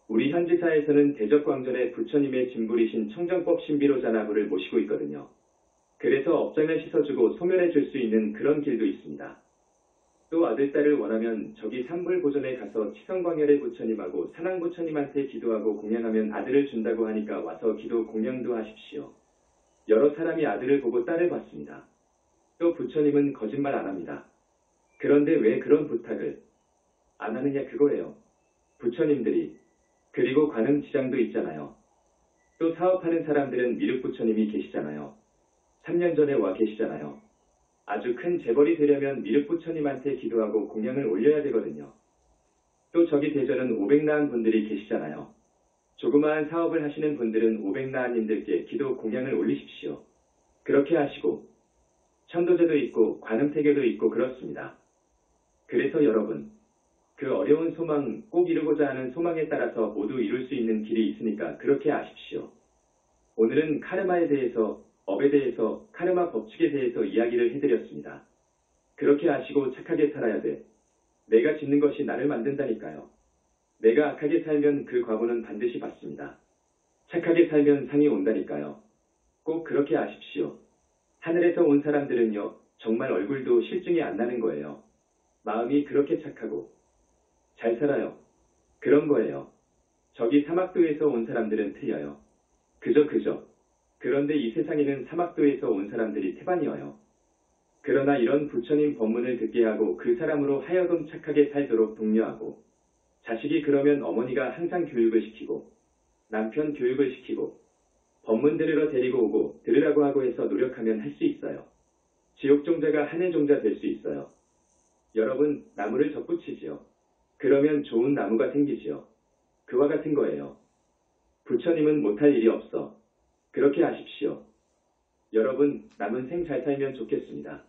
우리 현지사에서는 대적광전에 부처님의 진불이신 청정법 신비로자나부를 모시고 있거든요. 그래서 업장을 씻어주고 소멸해 줄 수 있는 그런 길도 있습니다. 또 아들, 딸을 원하면 저기 삼불보전에 가서 치성광열의 부처님하고 산왕부처님한테 기도하고 공양하면 아들을 준다고 하니까 와서 기도 공양도 하십시오. 여러 사람이 아들을 보고 딸을 받습니다. 또 부처님은 거짓말 안 합니다. 그런데 왜 그런 부탁을 안 하느냐 그거예요. 부처님들이 그리고 관음지장도 있잖아요. 또 사업하는 사람들은 미륵부처님이 계시잖아요. 3년 전에 와 계시잖아요. 아주 큰 재벌이 되려면 미륵부처님한테 기도하고 공양을 올려야 되거든요. 또 저기 대전은 500나은 분들이 계시잖아요. 조그마한 사업을 하시는 분들은 500나은님들께 기도 공양을 올리십시오. 그렇게 하시고 천도제도 있고 관음태교도 있고 그렇습니다. 그래서 여러분, 그 어려운 소망, 꼭 이루고자 하는 소망에 따라서 모두 이룰 수 있는 길이 있으니까 그렇게 아십시오. 오늘은 카르마에 대해서, 업에 대해서, 카르마 법칙에 대해서 이야기를 해드렸습니다. 그렇게 아시고 착하게 살아야 돼. 내가 짓는 것이 나를 만든다니까요. 내가 악하게 살면 그 과보는 반드시 받습니다. 착하게 살면 상이 온다니까요. 꼭 그렇게 아십시오. 하늘에서 온 사람들은요, 정말 얼굴도 실증이 안 나는 거예요. 마음이 그렇게 착하고 잘 살아요. 그런 거예요. 저기 사막도에서 온 사람들은 틀려요. 그저 그런데 이 세상에는 사막도에서 온 사람들이 태반이어요. 그러나 이런 부처님 법문을 듣게 하고 그 사람으로 하여금 착하게 살도록 독려하고, 자식이 그러면 어머니가 항상 교육을 시키고, 남편 교육을 시키고, 법문 들으러 데리고 오고 들으라고 하고 해서 노력하면 할 수 있어요. 지옥 종자가 하늘 종자 될 수 있어요. 여러분, 나무를 접붙이지요. 그러면 좋은 나무가 생기지요. 그와 같은 거예요. 부처님은 못할 일이 없어. 그렇게 하십시오. 여러분, 남은 생 잘 살면 좋겠습니다.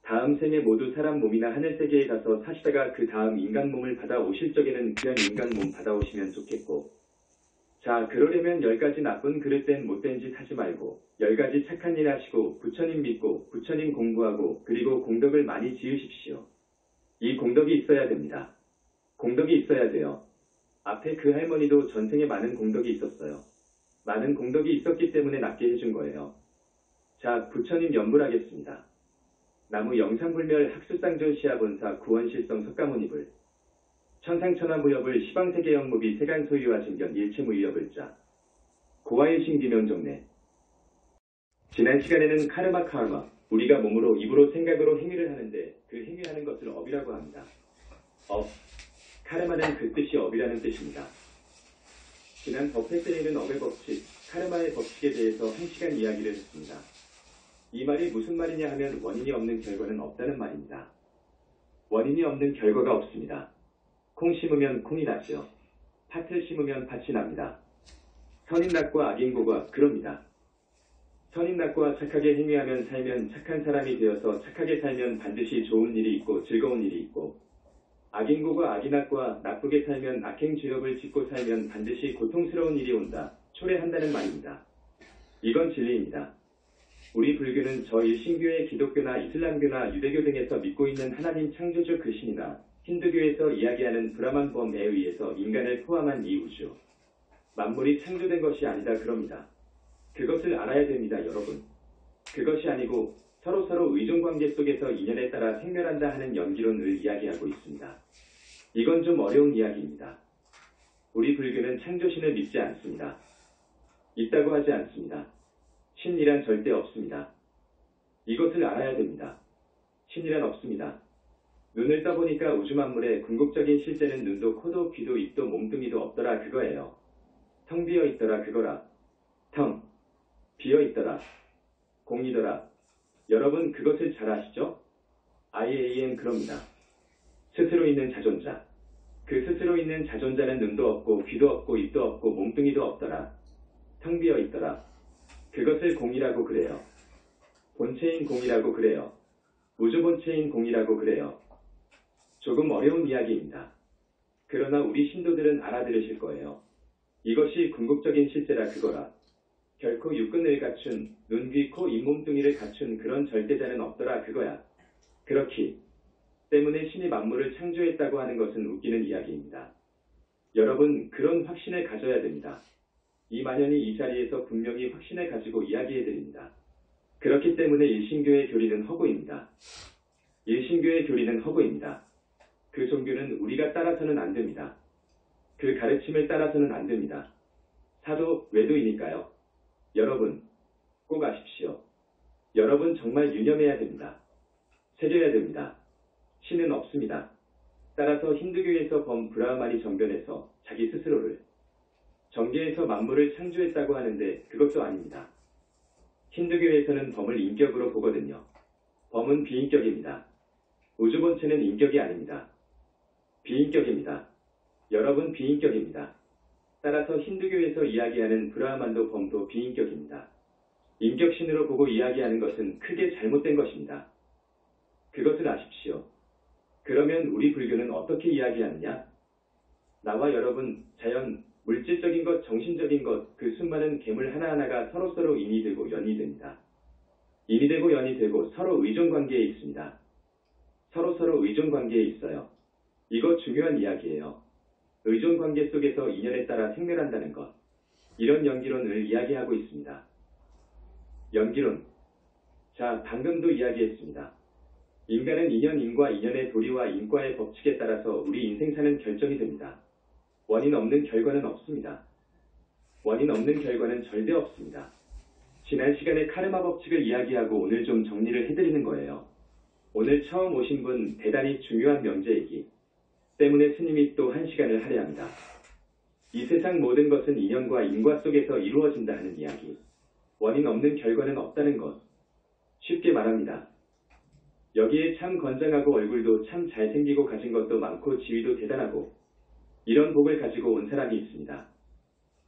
다음 생에 모두 사람 몸이나 하늘세계에 가서 사시다가 그 다음 인간 몸을 받아오실 적에는 그냥 인간 몸 받아오시면 좋겠고, 자, 그러려면 10가지 나쁜 그릇된 못된 짓 하지 말고 10가지 착한 일 하시고 부처님 믿고 부처님 공부하고 그리고 공덕을 많이 지으십시오. 이 공덕이 있어야 됩니다. 공덕이 있어야 돼요. 앞에 그 할머니도 전생에 많은 공덕이 있었어요. 많은 공덕이 있었기 때문에 낫게 해준 거예요. 자, 부처님 연불하겠습니다. 나무 영상불멸 학수쌍존 시아본사 구원실성 석가모니불 천상천하무협을 시방세계영무비 세간소유와 증견 일체무위협을자 고화일신 비명정례. 지난 시간에는 카르마 우리가 몸으로 입으로 생각으로 행위를 하는데 그 행위하는 것을 업이라고 합니다. 카르마는 그 뜻이 업이라는 뜻입니다. 지난 법회 때에는 업의 법칙, 카르마의 법칙에 대해서 1시간 이야기를 했습니다. 이 말이 무슨 말이냐 하면 원인이 없는 결과는 없다는 말입니다. 원인이 없는 결과가 없습니다. 콩 심으면 콩이 나죠. 팥을 심으면 팥이 납니다. 선인낙과 악인고가 그럽니다. 선인낙과 착하게 행위하면 살면 착한 사람이 되어서 착하게 살면 반드시 좋은 일이 있고 즐거운 일이 있고, 악인고가 악인낙과 나쁘게 살면 악행죄업을 짓고 살면 반드시 고통스러운 일이 온다, 초래한다는 말입니다. 이건 진리입니다. 우리 불교는 저 일신교의 기독교나 이슬람교나 유대교 등에서 믿고 있는 하나님 창조주 그 신이나 힌두교에서 이야기하는 브라만 범에 의해서 인간을 포함한 이 우주, 만물이 창조된 것이 아니다 그럽니다. 그것을 알아야 됩니다, 여러분. 그것이 아니고 서로서로 의존관계 속에서 인연에 따라 생멸한다 하는 연기론을 이야기하고 있습니다. 이건 좀 어려운 이야기입니다. 우리 불교는 창조신을 믿지 않습니다. 있다고 하지 않습니다. 신이란 절대 없습니다. 이것을 알아야 됩니다. 신이란 없습니다. 눈을 떠보니까 우주 만물의 궁극적인 실제는 눈도 코도 귀도 입도 몸뚱이도 없더라 그거예요. 텅 비어 있더라 그거라. 텅 비어 있더라. 공이더라. 여러분 그것을 잘 아시죠? IAM 그럽니다. 스스로 있는 자존자. 그 스스로 있는 자존자는 눈도 없고 귀도 없고 입도 없고 몸뚱이도 없더라. 텅 비어 있더라. 그것을 공이라고 그래요. 본체인 공이라고 그래요. 우주 본체인 공이라고 그래요. 조금 어려운 이야기입니다. 그러나 우리 신도들은 알아들으실 거예요. 이것이 궁극적인 실제라 그거라. 결코 육근을 갖춘 눈, 귀, 코, 잇몸뚱이를 갖춘 그런 절대자는 없더라 그거야. 그렇기 때문에 신이 만물을 창조했다고 하는 것은 웃기는 이야기입니다. 여러분 그런 확신을 가져야 됩니다. 이 만연이 이 자리에서 분명히 확신을 가지고 이야기해드립니다. 그렇기 때문에 일신교의 교리는 허구입니다. 일신교의 교리는 허구입니다. 그 종교는 우리가 따라서는 안 됩니다. 그 가르침을 따라서는 안 됩니다. 사도 외도이니까요. 여러분 꼭 아십시오. 여러분 정말 유념해야 됩니다. 새겨야 됩니다. 신은 없습니다. 따라서 힌두교에서 브라흐만이 정변해서 자기 스스로를 정계에서 만물을 창조했다고 하는데 그것도 아닙니다. 힌두교에서는 범을 인격으로 보거든요. 범은 비인격입니다. 우주 본체는 인격이 아닙니다. 비인격입니다. 여러분 비인격입니다. 따라서 힌두교에서 이야기하는 브라흐만도 범도 비인격입니다. 인격신으로 보고 이야기하는 것은 크게 잘못된 것입니다. 그것을 아십시오. 그러면 우리 불교는 어떻게 이야기하느냐? 나와 여러분, 자연, 물질적인 것, 정신적인 것, 그 수많은 괴물 하나하나가 서로서로 인이 되고 연이 됩니다. 인이 되고 연이 되고 서로 의존관계에 있습니다. 서로서로 의존관계에 있어요. 이거 중요한 이야기예요. 의존관계 속에서 인연에 따라 생멸한다는 것. 이런 연기론을 이야기하고 있습니다. 연기론. 자, 방금도 이야기했습니다. 인간은 인연, 인과, 인연의 도리와 인과의 법칙에 따라서 우리 인생 사는 결정이 됩니다. 원인 없는 결과는 없습니다. 원인 없는 결과는 절대 없습니다. 지난 시간에 카르마 법칙을 이야기하고 오늘 좀 정리를 해드리는 거예요. 오늘 처음 오신 분 대단히 중요한 명제이기 때문에 스님이 또 1시간을 할애합니다. 이 세상 모든 것은 인연과 인과 속에서 이루어진다 하는 이야기. 원인 없는 결과는 없다는 것. 쉽게 말합니다. 여기에 참 건장하고 얼굴도 참 잘생기고 가진 것도 많고 지위도 대단하고 이런 복을 가지고 온 사람이 있습니다.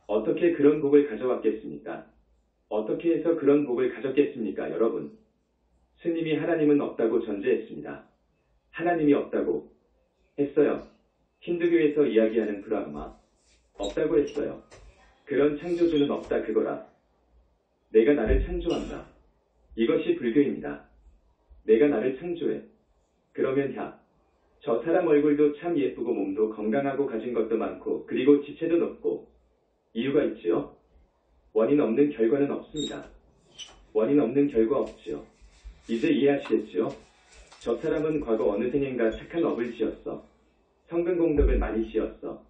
어떻게 그런 복을 가져왔겠습니까? 어떻게 해서 그런 복을 가졌겠습니까, 여러분? 스님이 하나님은 없다고 전제했습니다. 하나님이 없다고 했어요. 힌두교에서 이야기하는 브라흐마. 없다고 했어요. 그런 창조주는 없다 그거라. 내가 나를 창조한다. 이것이 불교입니다. 내가 나를 창조해. 그러면 저 사람 얼굴도 참 예쁘고 몸도 건강하고 가진 것도 많고 그리고 지체도 높고 이유가 있지요? 원인 없는 결과는 없습니다. 원인 없는 결과 없지요. 이제 이해하시겠지요? 저 사람은 과거 어느 생인가 착한 업을 지었어. 성근공덕을 많이 지었어.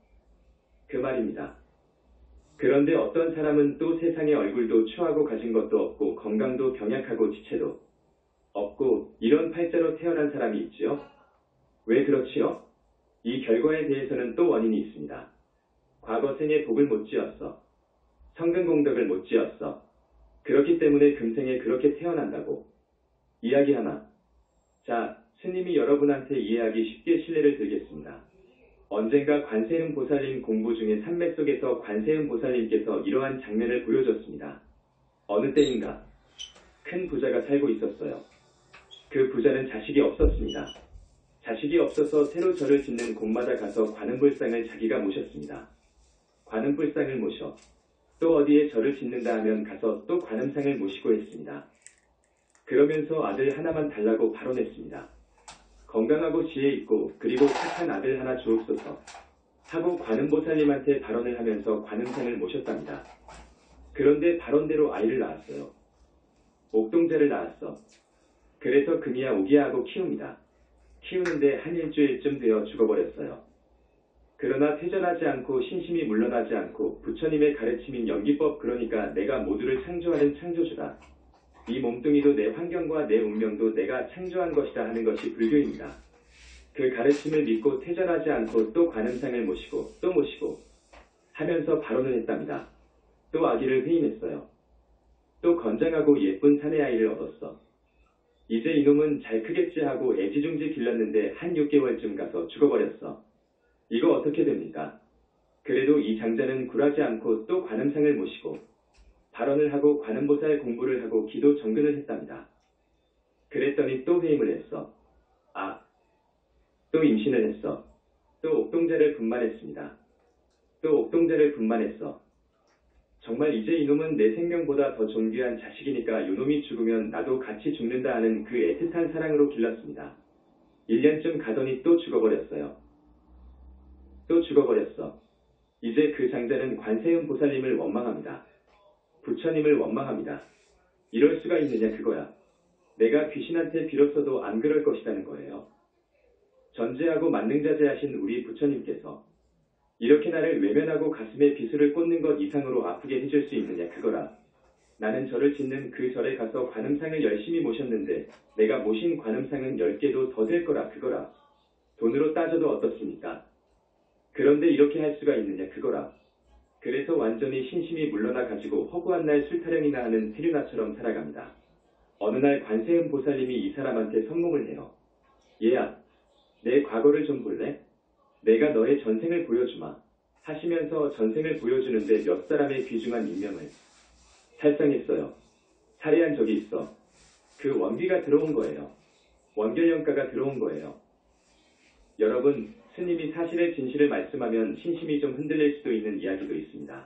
그 말입니다. 그런데 어떤 사람은 또 세상에 얼굴도 추하고 가진 것도 없고 건강도 병약하고 지체도 없고 이런 팔자로 태어난 사람이 있지요? 왜 그렇지요? 이 결과에 대해서는 또 원인이 있습니다. 과거 생에 복을 못 지었어. 성근공덕을 못 지었어. 그렇기 때문에 금생에 그렇게 태어난다고. 이야기 하나. 자, 스님이 여러분한테 이해하기 쉽게 실례를 드리겠습니다. 언젠가 관세음 보살님 공부 중에 산매 속에서 관세음 보살님께서 이러한 장면을 보여줬습니다. 어느 때인가 큰 부자가 살고 있었어요. 그 부자는 자식이 없었습니다. 자식이 없어서 새로 절을 짓는 곳마다 가서 관음불상을 자기가 모셨습니다. 관음불상을 모셔 또 어디에 절을 짓는다 하면 가서 또 관음상을 모시고 했습니다. 그러면서 아들 하나만 달라고 발언했습니다. 건강하고 지혜 있고 그리고 착한 아들 하나 주옵소서 하고 관음보살님한테 발언을 하면서 관음상을 모셨답니다. 그런데 발언대로 아이를 낳았어요. 옥동자를 낳았어. 그래서 금이야 오기야 하고 키웁니다. 키우는데 한 일주일쯤 되어 죽어버렸어요. 그러나 퇴전하지 않고 신심이 물러나지 않고 부처님의 가르침인 연기법 그러니까 내가 모두를 창조하는 창조주다. 이 몸뚱이도 내 환경과 내 운명도 내가 창조한 것이다 하는 것이 불교입니다. 그 가르침을 믿고 퇴전하지 않고 또 관음상을 모시고 또 모시고 하면서 발언을 했답니다. 또 아기를 회임했어요. 또 건장하고 예쁜 사내아이를 얻었어. 이제 이놈은 잘 크겠지 하고 애지중지 길렀는데 한 6개월쯤 가서 죽어버렸어. 이거 어떻게 됩니까? 그래도 이 장자는 굴하지 않고 또 관음상을 모시고 발언을 하고 관음보살 공부를 하고 기도 정근을 했답니다. 그랬더니 또 회임을 했어. 또 임신을 했어. 또 옥동자를 분만했습니다. 또 옥동자를 분만했어. 정말 이제 이놈은 내 생명보다 더 존귀한 자식이니까 요놈이 죽으면 나도 같이 죽는다 하는 그 애틋한 사랑으로 길렀습니다. 1년쯤 가더니 또 죽어버렸어요. 또 죽어버렸어. 이제 그 장자는 관세음 보살님을 원망합니다. 부처님을 원망합니다. 이럴 수가 있느냐 그거야. 내가 귀신한테 빌었어도 안 그럴 것이라는 거예요. 전제하고 만능자제하신 우리 부처님께서 이렇게 나를 외면하고 가슴에 비수를 꽂는 것 이상으로 아프게 해줄 수 있느냐 그거라. 나는 절을 짓는 그 절에 가서 관음상을 열심히 모셨는데 내가 모신 관음상은 10개도 더 될 거라 그거라. 돈으로 따져도 어떻습니까? 그런데 이렇게 할 수가 있느냐 그거라. 그래서 완전히 신심이 물러나 가지고 허구한 날 술타령이나 하는 세류나처럼 살아갑니다. 어느 날 관세음 보살님이 이 사람한테 선몽을 해요. 얘야, 내 과거를 좀 볼래? 내가 너의 전생을 보여주마. 하시면서 전생을 보여주는데 몇 사람의 귀중한 인명을 살상했어요. 살해한 적이 있어. 그 원기가 들어온 거예요. 원결영가가 들어온 거예요. 여러분, 스님이 사실의 진실을 말씀하면 신심이 좀 흔들릴 수도 있는 이야기도 있습니다.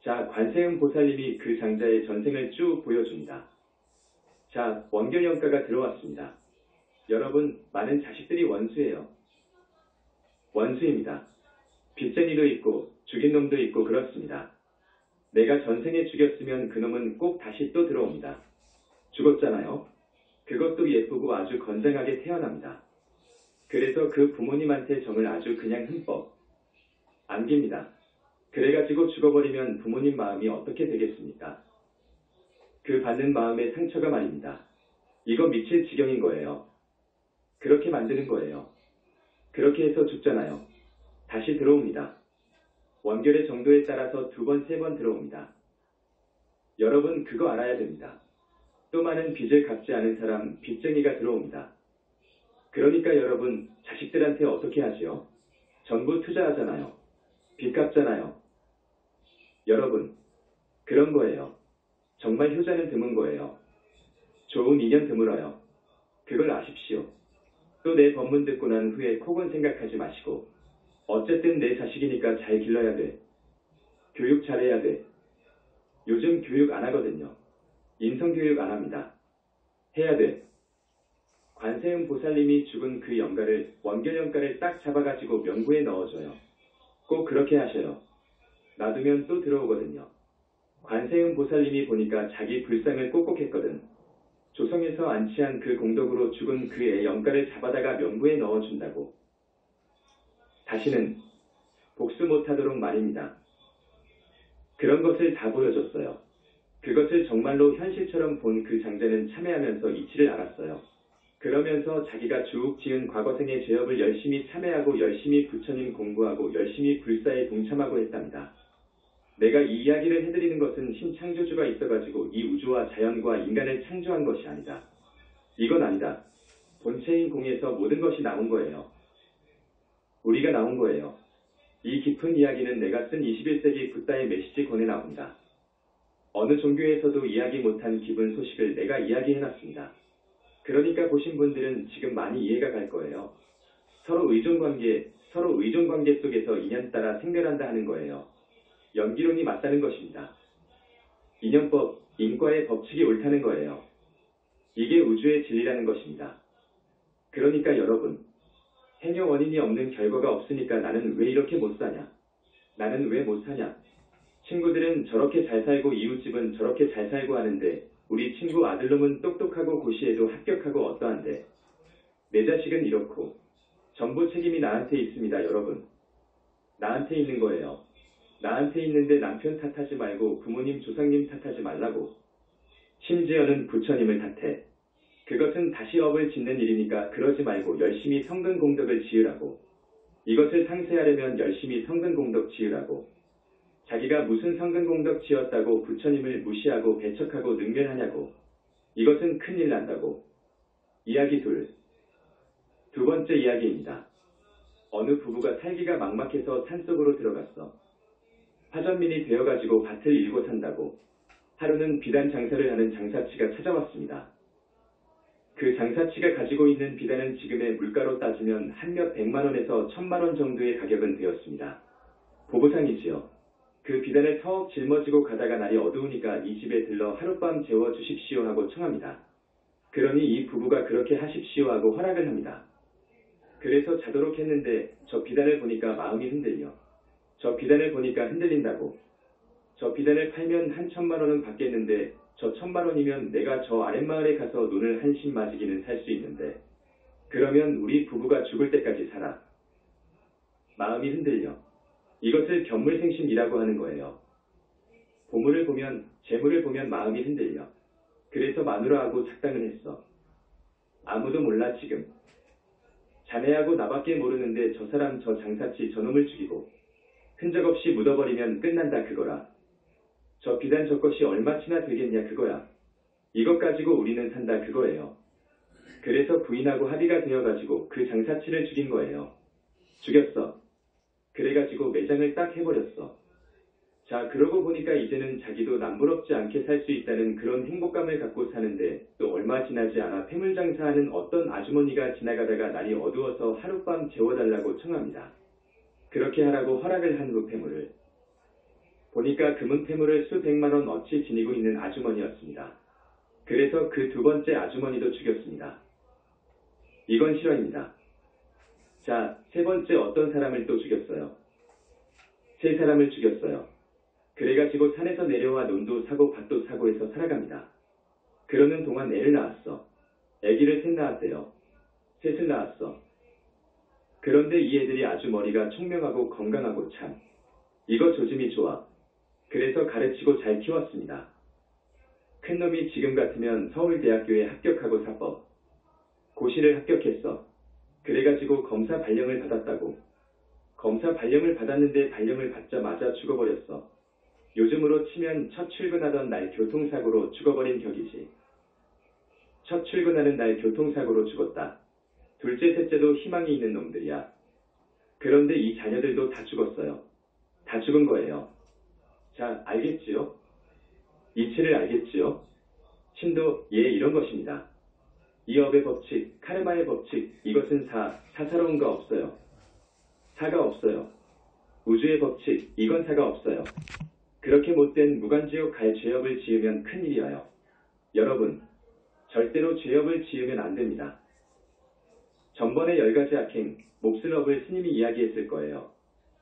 자, 관세음 보살님이 그 장자의 전생을 쭉 보여줍니다. 자, 원결영가가 들어왔습니다. 여러분, 많은 자식들이 원수예요. 원수입니다. 빚쟁이도 있고 죽인 놈도 있고 그렇습니다. 내가 전생에 죽였으면 그놈은 꼭 다시 또 들어옵니다. 죽었잖아요. 그것도 예쁘고 아주 건장하게 태어납니다. 그래서 그 부모님한테 정을 아주 그냥 흠뻑 안깁니다. 그래가지고 죽어버리면 부모님 마음이 어떻게 되겠습니까? 그 받는 마음의 상처가 말입니다. 이거 미칠 지경인 거예요. 그렇게 만드는 거예요. 그렇게 해서 죽잖아요. 다시 들어옵니다. 원결의 정도에 따라서 2번, 3번 들어옵니다. 여러분 그거 알아야 됩니다. 또 많은 빚을 갚지 않은 사람, 빚쟁이가 들어옵니다. 그러니까 여러분 자식들한테 어떻게 하지요? 전부 투자하잖아요. 빚 갚잖아요. 여러분 그런 거예요. 정말 효자는 드문 거예요. 좋은 인연 드물어요. 그걸 아십시오. 또 내 법문 듣고 난 후에 혹은 생각하지 마시고 어쨌든 내 자식이니까 잘 길러야 돼. 교육 잘해야 돼. 요즘 교육 안 하거든요. 인성교육 안 합니다. 해야 돼. 관세음 보살님이 죽은 그 영가를 원결영가를 딱 잡아가지고 명구에 넣어줘요. 꼭 그렇게 하셔요. 놔두면 또 들어오거든요. 관세음 보살님이 보니까 자기 불상을 꼭꼭했거든. 조성에서 안치한 그 공덕으로 죽은 그의 영가를 잡아다가 명구에 넣어준다고. 다시는 복수 못하도록 말입니다. 그런 것을 다 보여줬어요. 그것을 정말로 현실처럼 본 그 장자는 참회하면서 이치를 알았어요. 그러면서 자기가 쭉 지은 과거생의 죄업을 열심히 참회하고 열심히 부처님 공부하고 열심히 불사에 동참하고 했답니다. 내가 이 이야기를 해드리는 것은 신창조주가 있어가지고 이 우주와 자연과 인간을 창조한 것이 아니다. 이건 아니다. 본체인 공에서 모든 것이 나온 거예요. 우리가 나온 거예요. 이 깊은 이야기는 내가 쓴 21세기 붓다의 메시지 권에 나옵니다. 어느 종교에서도 이야기 못한 깊은 소식을 내가 이야기해놨습니다. 그러니까 보신 분들은 지금 많이 이해가 갈 거예요. 서로 의존관계 속에서 인연 따라 생멸한다 하는 거예요. 연기론이 맞다는 것입니다. 인연법, 인과의 법칙이 옳다는 거예요. 이게 우주의 진리라는 것입니다. 그러니까 여러분, 행여 원인이 없는 결과가 없으니까 나는 왜 이렇게 못 사냐? 나는 왜 못 사냐? 친구들은 저렇게 잘 살고 이웃집은 저렇게 잘 살고 하는데 우리 친구 아들놈은 똑똑하고 고시에도 합격하고 어떠한데 내 자식은 이렇고 전부 책임이 나한테 있습니다. 여러분. 나한테 있는 거예요. 나한테 있는데 남편 탓하지 말고 부모님 조상님 탓하지 말라고. 심지어는 부처님을 탓해. 그것은 다시 업을 짓는 일이니까 그러지 말고 열심히 성근공덕을 지으라고. 이것을 상쇄하려면 열심히 성근공덕 지으라고. 자기가 무슨 성근공덕 지었다고 부처님을 무시하고 배척하고 능멸하냐고. 이것은 큰일 난다고. 이야기 둘. 2번째 이야기입니다. 어느 부부가 살기가 막막해서 산속으로 들어갔어. 화전민이 되어가지고 밭을 일고 산다고. 하루는 비단 장사를 하는 장사치가 찾아왔습니다. 그 장사치가 가지고 있는 비단은 지금의 물가로 따지면 한 몇 100만원에서 1000만원 정도의 가격은 되었습니다. 보부상이지요. 그 비단을 터억 짊어지고 가다가 날이 어두우니까 이 집에 들러 하룻밤 재워주십시오 하고 청합니다. 그러니 이 부부가 그렇게 하십시오 하고 허락을 합니다. 그래서 자도록 했는데 저 비단을 보니까 마음이 흔들려. 저 비단을 보니까 흔들린다고. 저 비단을 팔면 한 1000만원은 받겠는데 저 1000만원이면 내가 저 아랫마을에 가서 논을 한심 맞이기는 살 수 있는데 그러면 우리 부부가 죽을 때까지 살아. 마음이 흔들려. 이것을 견물생심이라고 하는 거예요. 보물을 보면 재물을 보면 마음이 흔들려. 그래서 마누라하고 작당을 했어. 아무도 몰라 지금. 자네하고 나밖에 모르는데 저 사람 저 장사치 저놈을 죽이고 흔적 없이 묻어버리면 끝난다 그거라. 저 비단 저 것이 얼마치나 들겠냐 그거야. 이것 가지고 우리는 산다 그거예요. 그래서 부인하고 합의가 되어가지고 그 장사치를 죽인 거예요. 죽였어. 그래가지고 매장을 딱 해버렸어. 자 그러고 보니까 이제는 자기도 남부럽지 않게 살 수 있다는 그런 행복감을 갖고 사는데 또 얼마 지나지 않아 폐물장사하는 어떤 아주머니가 지나가다가 날이 어두워서 하룻밤 재워달라고 청합니다. 그렇게 하라고 허락을 한 후 폐물을. 보니까 금은 폐물을 수백만원 어치 지니고 있는 아주머니였습니다. 그래서 그 2번째 아주머니도 죽였습니다. 이건 실화입니다. 자, 3번째 어떤 사람을 또 죽였어요. 3사람을 죽였어요. 그래가지고 산에서 내려와 논도 사고 밭도 사고 해서 살아갑니다. 그러는 동안 애를 낳았어. 아기를 3 낳았대요. 3을 낳았어. 그런데 이 애들이 아주 머리가 총명하고 건강하고 참. 이거 조짐이 좋아. 그래서 가르치고 잘 키웠습니다. 큰 놈이 지금 같으면 서울대학교에 합격하고 사법, 고시를 합격했어. 그래가지고 검사 발령을 받았다고. 검사 발령을 받았는데 발령을 받자마자 죽어버렸어. 요즘으로 치면 첫 출근하던 날 교통사고로 죽어버린 격이지. 첫 출근하는 날 교통사고로 죽었다. 둘째, 셋째도 희망이 있는 놈들이야. 그런데 이 자녀들도 다 죽었어요. 다 죽은 거예요. 자, 알겠지요? 이치를 알겠지요? 신도, 예, 이런 것입니다. 이 업의 법칙, 카르마의 법칙, 이것은 사사로운 거 없어요. 사가 없어요. 우주의 법칙, 이건 사가 없어요. 그렇게 못된 무간지옥 갈 죄업을 지으면 큰일이에요. 여러분, 절대로 죄업을 지으면 안 됩니다. 전번에 10가지 악행, 몫을 업을 스님이 이야기했을 거예요.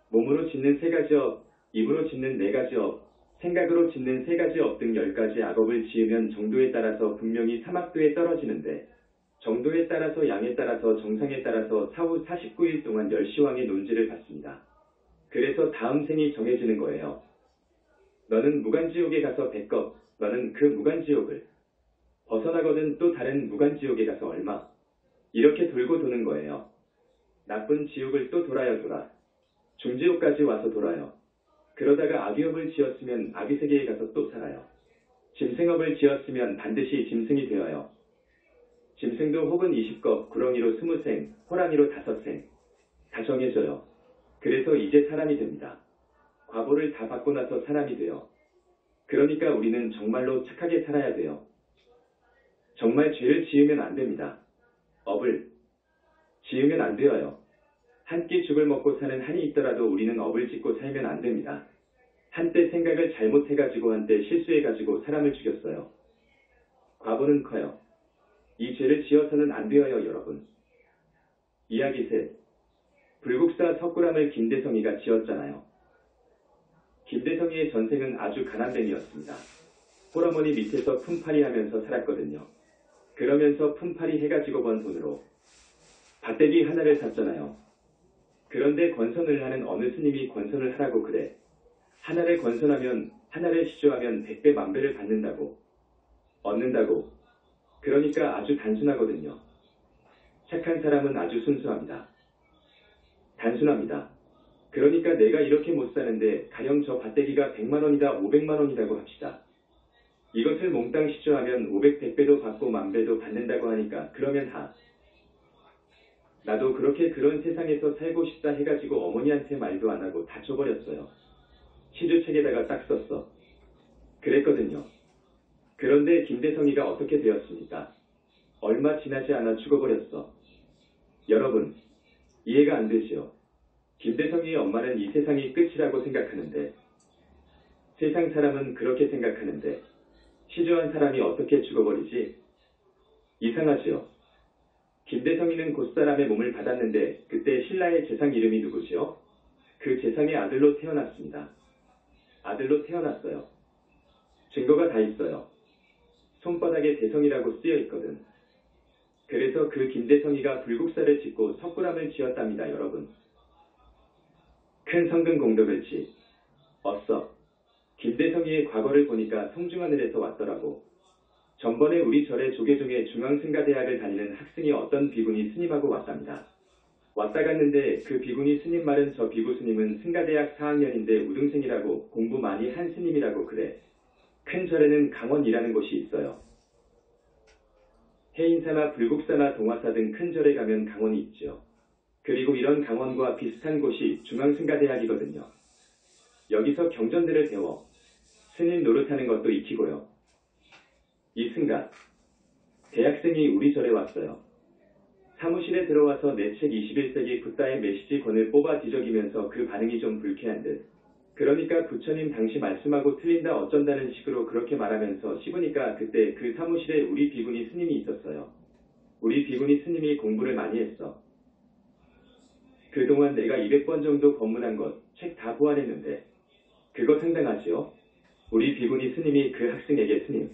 몸으로 짓는 3가지 업, 입으로 짓는 4가지 업, 생각으로 짓는 3가지 업 등 10가지 악업을 지으면 정도에 따라서 분명히 사막도에 떨어지는데, 정도에 따라서 양에 따라서 정상에 따라서 사후 49일 동안 멸시왕의 논지를 받습니다. 그래서 다음 생이 정해지는 거예요. 너는 무간지옥에 가서 100겁, 너는 그 무간지옥을 벗어나거든 또 다른 무간지옥에 가서 얼마. 이렇게 돌고 도는 거예요. 나쁜 지옥을 또 돌아요 돌아. 중지옥까지 와서 돌아요. 그러다가 악의업을 지었으면 악의세계에 가서 또 살아요. 짐승업을 지었으면 반드시 짐승이 되어요. 짐승도 혹은 20겁, 구렁이로 20생, 호랑이로 5생. 다 정해져요. 그래서 이제 사람이 됩니다. 과보를 다 받고 나서 사람이 돼요. 그러니까 우리는 정말로 착하게 살아야 돼요. 정말 죄를 지으면 안 됩니다. 업을 지으면 안 되어요. 한 끼 죽을 먹고 사는 한이 있더라도 우리는 업을 짓고 살면 안 됩니다. 한때 생각을 잘못해가지고 한때 실수해가지고 사람을 죽였어요. 과보는 커요. 이 죄를 지어서는 안 되어요, 여러분. 이야기 셋. 불국사 석굴암을 김대성이가 지었잖아요. 김대성이의 전생은 아주 가난뱅이였습니다. 홀어머니 밑에서 품팔이 하면서 살았거든요. 그러면서 품팔이 해가지고 번 돈으로 밭대기 하나를 샀잖아요. 그런데 권선을 하는 어느 스님이 권선을 하라고 그래. 하나를 권선하면, 하나를 시주하면 100배 만배를 받는다고. 얻는다고. 그러니까 아주 단순하거든요. 착한 사람은 아주 순수합니다. 단순합니다. 그러니까 내가 이렇게 못 사는데 가령 저 밭대기가 100만원이다 500만원이라고 합시다. 이것을 몽땅 시주하면 500, 100배도 받고 만배도 받는다고 하니까 그러면 나도 그렇게 그런 세상에서 살고 싶다 해가지고 어머니한테 말도 안 하고 다 줘버렸어요. 시주책에다가 딱 썼어. 그랬거든요. 그런데 김대성이가 어떻게 되었습니까? 얼마 지나지 않아 죽어버렸어. 여러분, 이해가 안 되지요? 김대성이의 엄마는 이 세상이 끝이라고 생각하는데, 세상 사람은 그렇게 생각하는데, 시주한 사람이 어떻게 죽어버리지? 이상하지요? 김대성이는 곧사람의 몸을 받았는데 그때 신라의 재상 이름이 누구지요? 그 재상의 아들로 태어났습니다. 아들로 태어났어요. 증거가 다 있어요. 손바닥에 대성이라고 쓰여 있거든. 그래서 그 김대성이가 불국사를 짓고 석굴암을 지었답니다, 여러분. 큰 성근 공덕을 어써. 김대성이의 과거를 보니까 성중하늘에서 왔더라고. 전번에 우리 절의 조계종의 중앙승가대학을 다니는 학생이 어떤 비구니 스님하고 왔답니다. 왔다 갔는데 그 비구니 스님 말은 저 비구 스님은 승가대학 4학년인데 우등생이라고 공부 많이 한 스님이라고 그래. 큰 절에는 강원이라는 곳이 있어요. 해인사나 불국사나 동화사 등 큰 절에 가면 강원이 있죠. 그리고 이런 강원과 비슷한 곳이 중앙승가대학이거든요. 여기서 경전들을 배워 스님 노릇하는 것도 익히고요. 이 승가, 대학생이 우리 절에 왔어요. 사무실에 들어와서 내 책 21세기 붓다의 메시지 권을 뽑아 뒤적이면서 그 반응이 좀 불쾌한 듯. 그러니까 부처님 당시 말씀하고 틀린다 어쩐다는 식으로 그렇게 말하면서 씹으니까 그때 그 사무실에 우리 비구니 스님이 있었어요. 우리 비구니 스님이 공부를 많이 했어. 그동안 내가 200번 정도 법문한 것, 책 다 보완했는데 그거 상당하지요? 우리 비구니 스님이 그 학생에게 스님,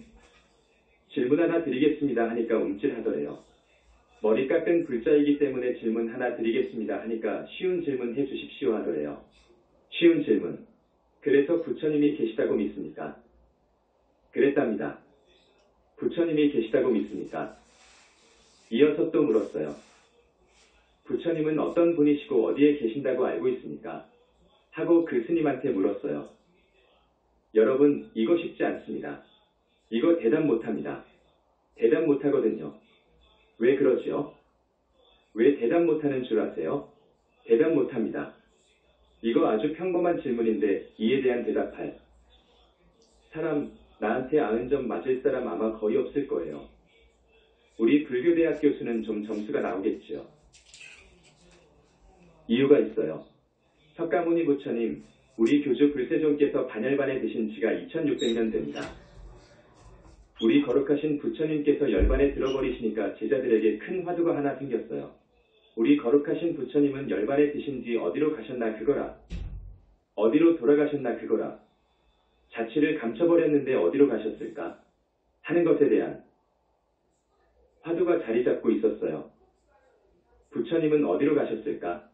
질문 하나 드리겠습니다 하니까 움찔하더래요. 머리 깎은 불자이기 때문에 질문 하나 드리겠습니다 하니까 쉬운 질문 해주십시오 하더래요. 쉬운 질문. 그래서 부처님이 계시다고 믿습니까? 그랬답니다. 부처님이 계시다고 믿습니까? 이어서 또 물었어요. 부처님은 어떤 분이시고 어디에 계신다고 알고 있습니까? 하고 그 스님한테 물었어요. 여러분, 이거 쉽지 않습니다. 이거 대답 못합니다. 대답 못하거든요. 왜 그러지요? 왜 대답 못하는 줄 아세요? 대답 못합니다. 이거 아주 평범한 질문인데 이에 대한 대답할 사람, 나한테 90점 맞을 사람 아마 거의 없을 거예요. 우리 불교대학 교수는 좀 점수가 나오겠지요. 이유가 있어요. 석가모니 부처님, 우리 교주 불세존께서 반열반에 드신 지가 2600년 됩니다. 우리 거룩하신 부처님께서 열반에 들어버리시니까 제자들에게 큰 화두가 하나 생겼어요. 우리 거룩하신 부처님은 열반에 드신 뒤 어디로 가셨나 그거라. 어디로 돌아가셨나 그거라. 자취를 감춰버렸는데 어디로 가셨을까? 하는 것에 대한 화두가 자리 잡고 있었어요. 부처님은 어디로 가셨을까?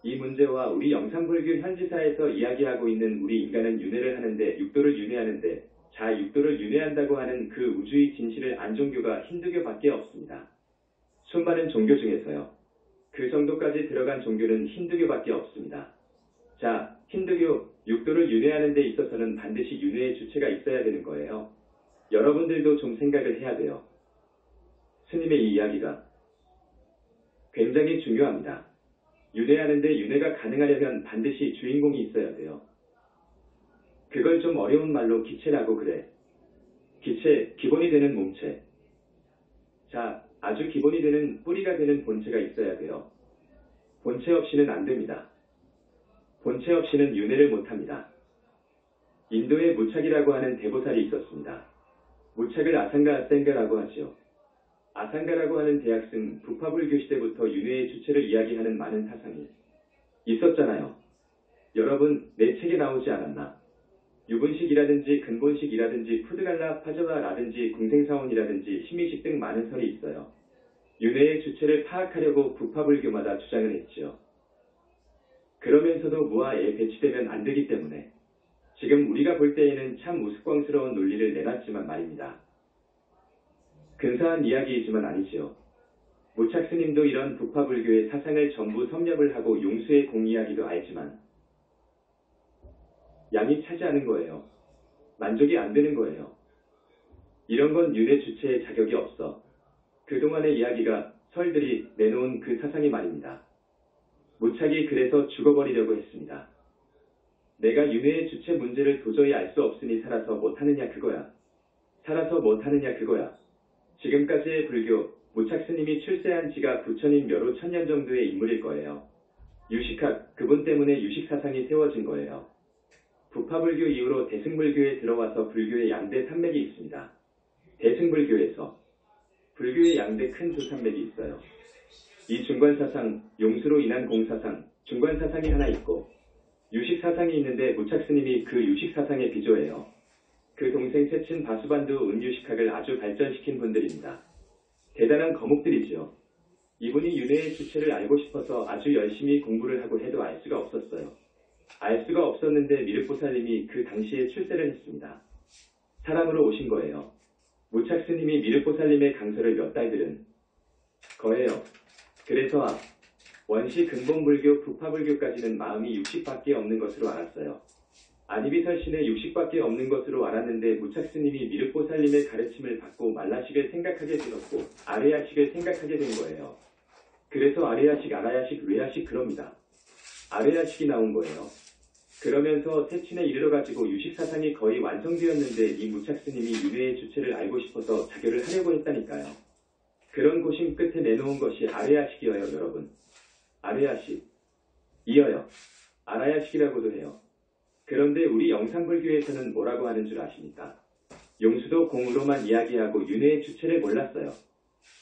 이 문제와 우리 영산불교 현지사에서 이야기하고 있는 우리 인간은 윤회를 하는데 육도를 윤회하는데 육도를 윤회한다고 하는 그 우주의 진실을 안 종교가 힌두교밖에 없습니다. 수많은 종교 중에서요. 그 정도까지 들어간 종교는 힌두교밖에 없습니다. 자, 힌두교 육도를 윤회하는 데 있어서는 반드시 윤회의 주체가 있어야 되는 거예요. 여러분들도 좀 생각을 해야 돼요. 스님의 이 이야기가 굉장히 중요합니다. 윤회하는데 윤회가 가능하려면 반드시 주인공이 있어야 돼요. 그걸 좀 어려운 말로 기체라고 그래. 기체, 기본이 되는 몸체. 자, 아주 기본이 되는 뿌리가 되는 본체가 있어야 돼요. 본체 없이는 안 됩니다. 본체 없이는 윤회를 못합니다. 인도에 무착이라고 하는 대보살이 있었습니다. 무착을 아상가라고 하지요. 아상가라고 하는 대학생 부파불교 시대부터 윤회의 주체를 이야기하는 많은 사상이 있었잖아요. 여러분, 내 책에 나오지 않았나? 유분식이라든지 근본식이라든지 푸드갈라 파저와라든지 궁생사원이라든지 심의식 등 많은 설이 있어요. 윤회의 주체를 파악하려고 부파불교마다 주장을 했지요. 그러면서도 무아에 배치되면 안 되기 때문에 지금 우리가 볼 때에는 참 우스꽝스러운 논리를 내놨지만 말입니다. 근사한 이야기이지만 아니지요. 무착스님도 이런 부파불교의 사상을 전부 섭렵을 하고 용수의 공이야기도 알지만 양이 차지 않은 거예요. 만족이 안 되는 거예요. 이런 건 윤회 주체의 자격이 없어. 그동안의 이야기가 설들이 내놓은 그 사상이 말입니다. 무착이 그래서 죽어버리려고 했습니다. 내가 윤회의 주체 문제를 도저히 알 수 없으니 살아서 못하느냐 그거야. 살아서 못하느냐 그거야. 지금까지의 불교, 무착스님이 출세한 지가 부처님 묘로 1000년 정도의 인물일 거예요. 유식학, 그분 때문에 유식사상이 세워진 거예요. 부파불교 이후로 대승불교에 들어와서 불교의 양대 산맥이 있습니다. 대승불교에서 불교의 양대 큰 두 산맥이 있어요. 이 중관사상, 용수로 인한 공사상, 중관사상이 하나 있고 유식사상이 있는데 무착스님이 그 유식사상의 비조예요. 그 동생 세친 바수반두 은유식학을 아주 발전시킨 분들입니다. 대단한 거목들이지요. 이분이 윤회의 주체를 알고 싶어서 아주 열심히 공부를 하고 해도 알 수가 없었어요. 알 수가 없었는데 미륵보살님이 그 당시에 출세를 했습니다. 사람으로 오신 거예요. 무착스님이 미륵보살님의 강서를 몇 달 들은 거예요. 그래서 원시 근본불교, 부파불교까지는 마음이 60밖에 없는 것으로 알았어요. 아니비설신의 60밖에 없는 것으로 알았는데 무착스님이 미륵보살님의 가르침을 받고 말라식을 생각하게 되었고 아레야식을 생각하게 된 거예요. 그래서 아레야식, 아라야식, 외야식 그럽니다. 아레야식이 나온 거예요. 그러면서 세친에 이르러가지고 유식사상이 거의 완성되었는데 이 무착스님이 윤회의 주체를 알고 싶어서 자결을 하려고 했다니까요. 그런 고심 끝에 내놓은 것이 아레야식이어요, 여러분. 아레야식. 이어요. 아라야식이라고도 해요. 그런데 우리 영산불교에서는 뭐라고 하는 줄 아십니까? 용수도 공으로만 이야기하고 윤회의 주체를 몰랐어요.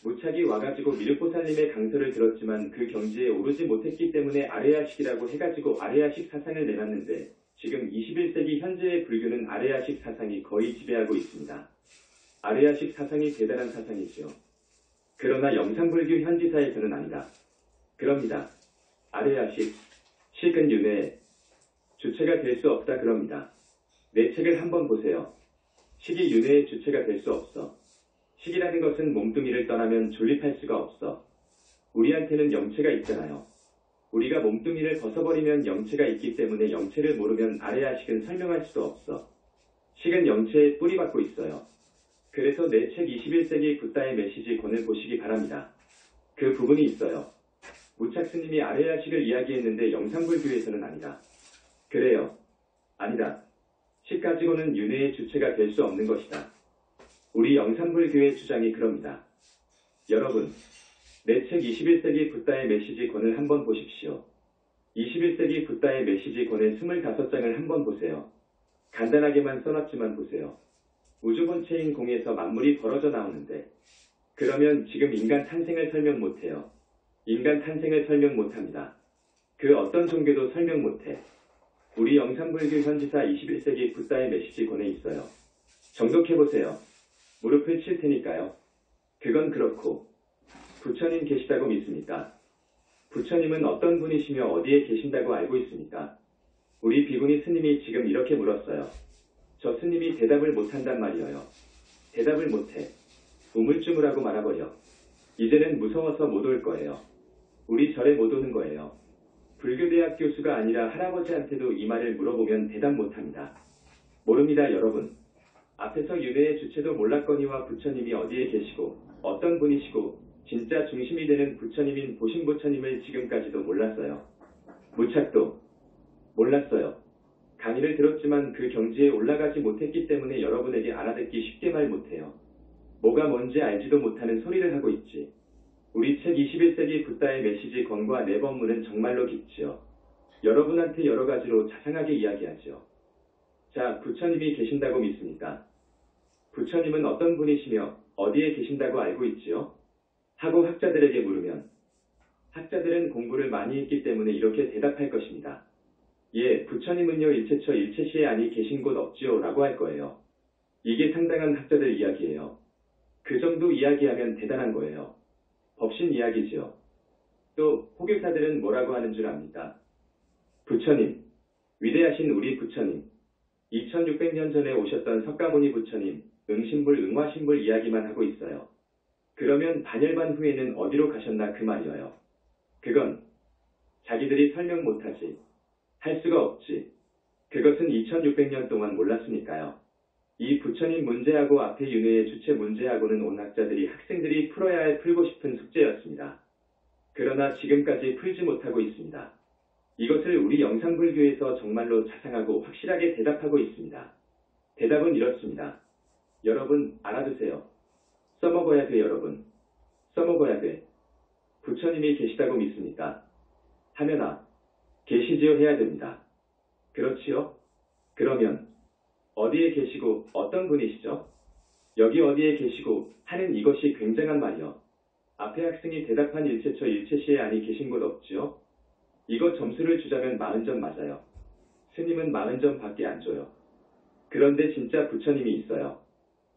무착이 와가지고 미륵보살님의 강서를 들었지만 그 경지에 오르지 못했기 때문에 아레야식이라고 해가지고 아레야식 사상을 내놨는데 지금 21세기 현재의 불교는 아레야식 사상이 거의 지배하고 있습니다. 아레야식 사상이 대단한 사상이지요. 그러나 영산불교 현지사에서는 아니다. 그럽니다. 아레야식, 식은 윤회의 주체가 될 수 없다 그럽니다. 내 책을 한번 보세요. 식이 윤회의 주체가 될 수 없어. 식이라는 것은 몸뚱이를 떠나면 존립할 수가 없어. 우리한테는 영체가 있잖아요. 우리가 몸뚱이를 벗어버리면 영체가 있기 때문에 영체를 모르면 아레아식은 설명할 수도 없어. 식은 영체에 뿌리박고 있어요. 그래서 내 책 21세기 붓다의 메시지 권을 보시기 바랍니다. 그 부분이 있어요. 무착 스님이 아레아식을 이야기했는데 영산불교에서는 아니다. 그래요. 아니다. 식 가지고는 윤회의 주체가 될 수 없는 것이다. 우리 영산불교의 주장이 그럽니다. 여러분, 내 책 21세기 붓다의 메시지 권을 한번 보십시오. 21세기 붓다의 메시지 권의 25장을 한번 보세요. 간단하게만 써놨지만 보세요. 우주 본체인 공에서 만물이 벌어져 나오는데 그러면 지금 인간 탄생을 설명 못해요. 인간 탄생을 설명 못합니다. 그 어떤 종교도 설명 못해. 우리 영산불교 현지사 21세기 붓다의 메시지 권에 있어요. 정독해보세요. 무릎을 칠 테니까요. 그건 그렇고 부처님 계시다고 믿습니까? 부처님은 어떤 분이시며 어디에 계신다고 알고 있습니까? 우리 비구니 스님이 지금 이렇게 물었어요. 저 스님이 대답을 못한단 말이에요. 대답을 못해. 우물쭈물하고 말아버려. 이제는 무서워서 못 올 거예요. 우리 절에 못 오는 거예요. 불교대학 교수가 아니라 할아버지한테도 이 말을 물어보면 대답 못합니다. 모릅니다, 여러분. 앞에서 윤회의 주체도 몰랐거니와 부처님이 어디에 계시고 어떤 분이시고 진짜 중심이 되는 부처님인 보신부처님을 지금까지도 몰랐어요. 무착도 몰랐어요. 강의를 들었지만 그 경지에 올라가지 못했기 때문에 여러분에게 알아듣기 쉽게 말 못해요. 뭐가 뭔지 알지도 못하는 소리를 하고 있지. 우리 책 21세기 붓다의 메시지 권과 내법문은 정말로 깊지요. 여러분한테 여러 가지로 자상하게 이야기하죠. 자, 부처님이 계신다고 믿습니까? 부처님은 어떤 분이시며 어디에 계신다고 알고 있지요? 하고 학자들에게 물으면 학자들은 공부를 많이 했기 때문에 이렇게 대답할 것입니다. 예, 부처님은요 일체처 일체시에 아니 계신 곳 없지요 라고 할 거예요. 이게 상당한 학자들 이야기예요. 그 정도 이야기하면 대단한 거예요. 법신 이야기지요. 또 포교사들은 뭐라고 하는 줄 압니까? 부처님, 위대하신 우리 부처님, 2600년 전에 오셨던 석가모니 부처님, 응신불 응화신불 이야기만 하고 있어요. 그러면 반열반 후에는 어디로 가셨나 그 말이에요. 그건 자기들이 설명 못하지. 할 수가 없지. 그것은 2600년 동안 몰랐으니까요. 이 부처님 문제하고 앞에 윤회의 주체 문제하고는 온 학자들이 학생들이 풀어야 할 풀고 싶은 숙제였습니다. 그러나 지금까지 풀지 못하고 있습니다. 이것을 우리 영산불교에서 정말로 자상하고 확실하게 대답하고 있습니다. 대답은 이렇습니다. 여러분 알아두세요. 써먹어야 돼 여러분. 써먹어야 돼. 부처님이 계시다고 믿습니까? 하면아 계시지요 해야 됩니다. 그렇지요? 그러면 어디에 계시고 어떤 분이시죠? 여기 어디에 계시고 하는 이것이 굉장한 말이요. 앞에 학생이 대답한 일체처 일체시에 아니 계신 곳 없지요? 이거 점수를 주자면 40점 맞아요. 스님은 40점 밖에 안 줘요. 그런데 진짜 부처님이 있어요.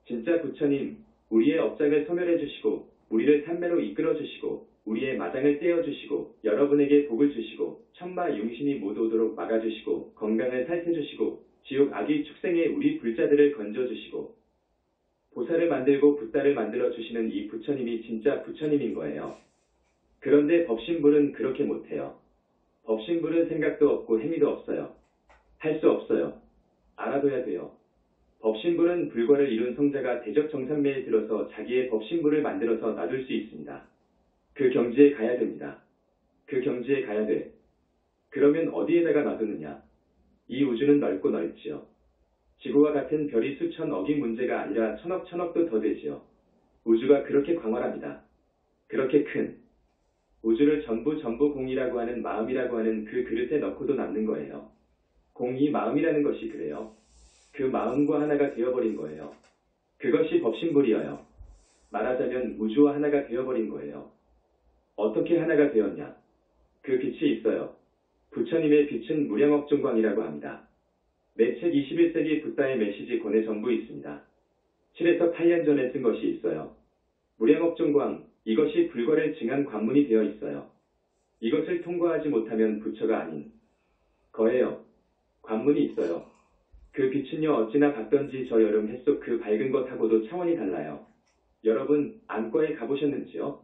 진짜 부처님, 우리의 업장을 소멸해 주시고 우리를 삼매로 이끌어 주시고 우리의 마장을 떼어주시고 여러분에게 복을 주시고 천마 용신이 못 오도록 막아주시고 건강을 살펴주시고 지옥 악의 축생에 우리 불자들을 건져주시고 보살을 만들고 붓다를 만들어주시는 이 부처님이 진짜 부처님인 거예요. 그런데 법신불은 그렇게 못해요. 법신불은 생각도 없고 행위도 없어요. 할 수 없어요. 알아둬야 돼요. 법신불은 불과를 이룬 성자가 대적정산매에 들어서 자기의 법신불을 만들어서 놔둘 수 있습니다. 그 경지에 가야 됩니다. 그 경지에 가야 돼. 그러면 어디에다가 놔두느냐? 이 우주는 넓고 넓지요. 지구와 같은 별이 수천 억이 문제가 아니라 천억도 더 되지요. 우주가 그렇게 광활합니다. 그렇게 큰 우주를 전부 공이라고 하는 마음이라고 하는 그 그릇에 넣고도 남는 거예요. 공이 마음이라는 것이 그래요. 그 마음과 하나가 되어버린 거예요. 그것이 법신불이어요. 말하자면 우주와 하나가 되어버린 거예요. 어떻게 하나가 되었냐? 그 빛이 있어요. 부처님의 빛은 무량억종광이라고 합니다. 내 책 21세기 붓다의 메시지 권에 전부 있습니다. 7에서 8년 전에 쓴 것이 있어요. 무량억종광, 이것이 불과를 증한 관문이 되어 있어요. 이것을 통과하지 못하면 부처가 아닌 거예요. 관문이 있어요. 그 빛은요 어찌나 밝던지 저 여름 햇속 그 밝은 것하고도 차원이 달라요. 여러분 안과에 가보셨는지요?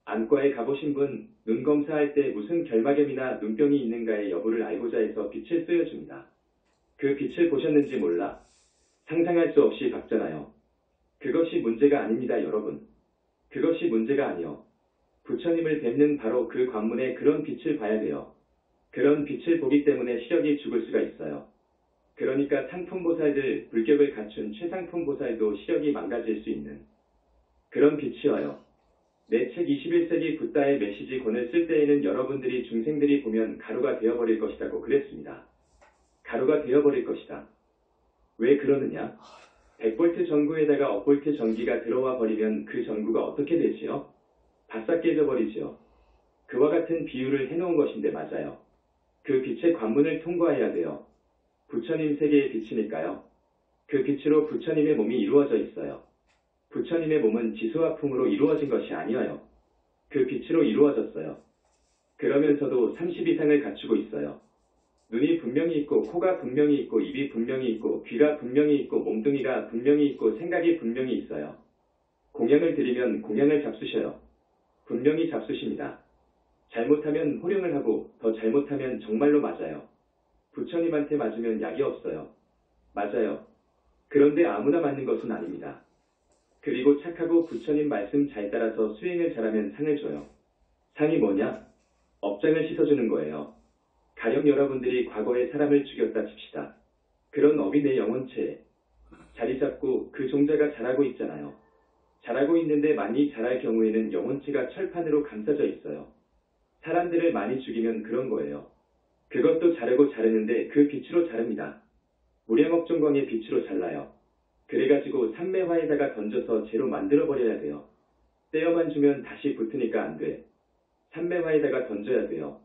안과에 가보신 분 눈 검사할 때 무슨 결막염이나 눈병이 있는가의 여부를 알고자 해서 빛을 쏘여줍니다. 그 빛을 보셨는지 몰라 상상할 수 없이 밝잖아요. 그것이 문제가 아닙니다 여러분. 그것이 문제가 아니요. 부처님을 뵙는 바로 그 관문에 그런 빛을 봐야 돼요. 그런 빛을 보기 때문에 시력이 죽을 수가 있어요. 그러니까 상품보살들 불격을 갖춘 최상품보살도 시력이 망가질 수 있는 그런 빛이어요. 내 책 21세기 붓다의 메시지 권을 쓸 때에는 여러분들이 중생들이 보면 가루가 되어버릴 것이라고 그랬습니다. 가루가 되어버릴 것이다. 왜 그러느냐? 100V 전구에다가 억볼트 전기가 들어와 버리면 그 전구가 어떻게 되지요? 바싹 깨져버리지요. 그와 같은 비유를 해놓은 것인데 맞아요. 그 빛의 관문을 통과해야 돼요. 부처님 세계의 빛이니까요. 그 빛으로 부처님의 몸이 이루어져 있어요. 부처님의 몸은 지수와 풍으로 이루어진 것이 아니어요. 그 빛으로 이루어졌어요. 그러면서도 30 이상을 갖추고 있어요. 눈이 분명히 있고 코가 분명히 있고 입이 분명히 있고 귀가 분명히 있고 몸뚱이가 분명히 있고 생각이 분명히 있어요. 공양을 드리면 공양을 잡수셔요. 분명히 잡수십니다. 잘못하면 호령을 하고 더 잘못하면 정말로 맞아요. 부처님한테 맞으면 약이 없어요. 맞아요. 그런데 아무나 맞는 것은 아닙니다. 그리고 착하고 부처님 말씀 잘 따라서 수행을 잘하면 상을 줘요. 상이 뭐냐? 업장을 씻어주는 거예요. 가령 여러분들이 과거에 사람을 죽였다 칩시다. 그런 업이 내 영혼체에 자리 잡고 그 종자가 자라고 있잖아요. 자라고 있는데 많이 자랄 경우에는 영혼체가 철판으로 감싸져 있어요. 사람들을 많이 죽이면 그런 거예요. 그것도 자르고 자르는데 그 빛으로 자릅니다. 무량업종광의 빛으로 잘라요. 그래가지고 삼매화에다가 던져서 재로 만들어버려야 돼요. 떼어만 주면 다시 붙으니까 안 돼. 삼매화에다가 던져야 돼요.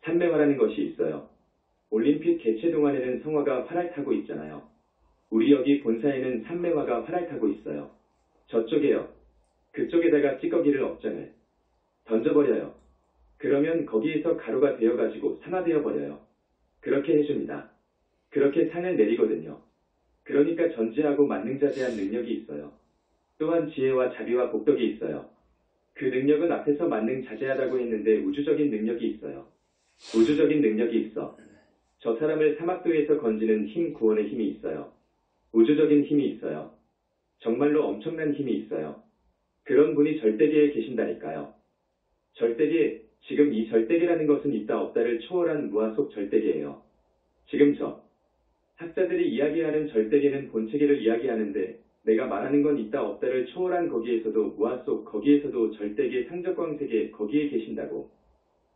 삼매화라는 것이 있어요. 올림픽 개최 동안에는 성화가 활활 타고 있잖아요. 우리 여기 본사에는 삼매화가 활활 타고 있어요. 저쪽에요. 그쪽에다가 찌꺼기를 업장을 던져버려요. 그러면 거기에서 가루가 되어가지고 산화되어 버려요. 그렇게 해줍니다. 그렇게 상을 내리거든요. 그러니까 전지하고 만능자재한 능력이 있어요. 또한 지혜와 자비와 복덕이 있어요. 그 능력은 앞에서 만능자재하다고 했는데 우주적인 능력이 있어요. 우주적인 능력이 있어. 저 사람을 사막도에서 건지는 힘 구원의 힘이 있어요. 우주적인 힘이 있어요. 정말로 엄청난 힘이 있어요. 그런 분이 절대계에 계신다니까요. 절대계, 지금 이 절대계라는 것은 있다 없다를 초월한 무한 속 절대계예요. 지금 학자들이 이야기하는 절대계는 본체계를 이야기하는데 내가 말하는 건 있다 없다를 초월한 거기에서도 무한 속 거기에서도 절대계 상적광세계 거기에 계신다고.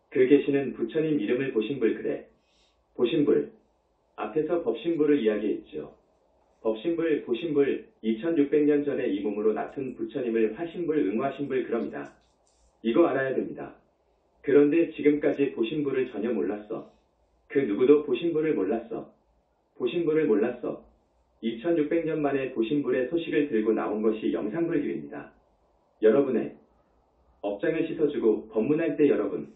그 계시는 부처님 이름을 보신불 그래. 보신불. 앞에서 법신불을 이야기했죠. 법신불, 보신불, 2600년 전에 이 몸으로 나선 부처님을 화신불, 응화신불 그럽니다. 이거 알아야 됩니다. 그런데 지금까지 보신불을 전혀 몰랐어. 그 누구도 보신불을 몰랐어. 보신불을 몰랐어. 2600년 만에 보신불의 소식을 들고 나온 것이 영상불교입니다. 여러분의 업장을 씻어주고 법문할 때 여러분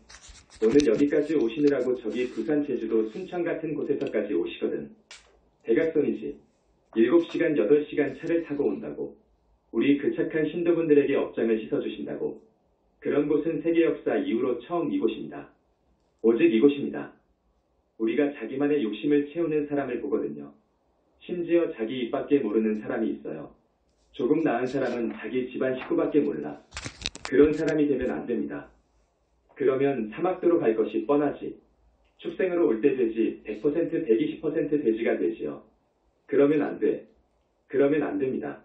오늘 여기까지 오시느라고 저기 부산 제주도 순천 같은 곳에서까지 오시거든. 대각선이지. 7시간 8시간 차를 타고 온다고. 우리 그 착한 신도분들에게 업장을 씻어주신다고. 그런 곳은 세계 역사 이후로 처음 이곳입니다. 오직 이곳입니다. 우리가 자기만의 욕심을 채우는 사람을 보거든요. 심지어 자기 입밖에 모르는 사람이 있어요. 조금 나은 사람은 자기 집안 식구밖에 몰라. 그런 사람이 되면 안 됩니다. 그러면 사막도로 갈 것이 뻔하지. 축생으로 올 때 돼지 100% 120% 돼지가 되지요. 그러면 안 돼. 그러면 안 됩니다.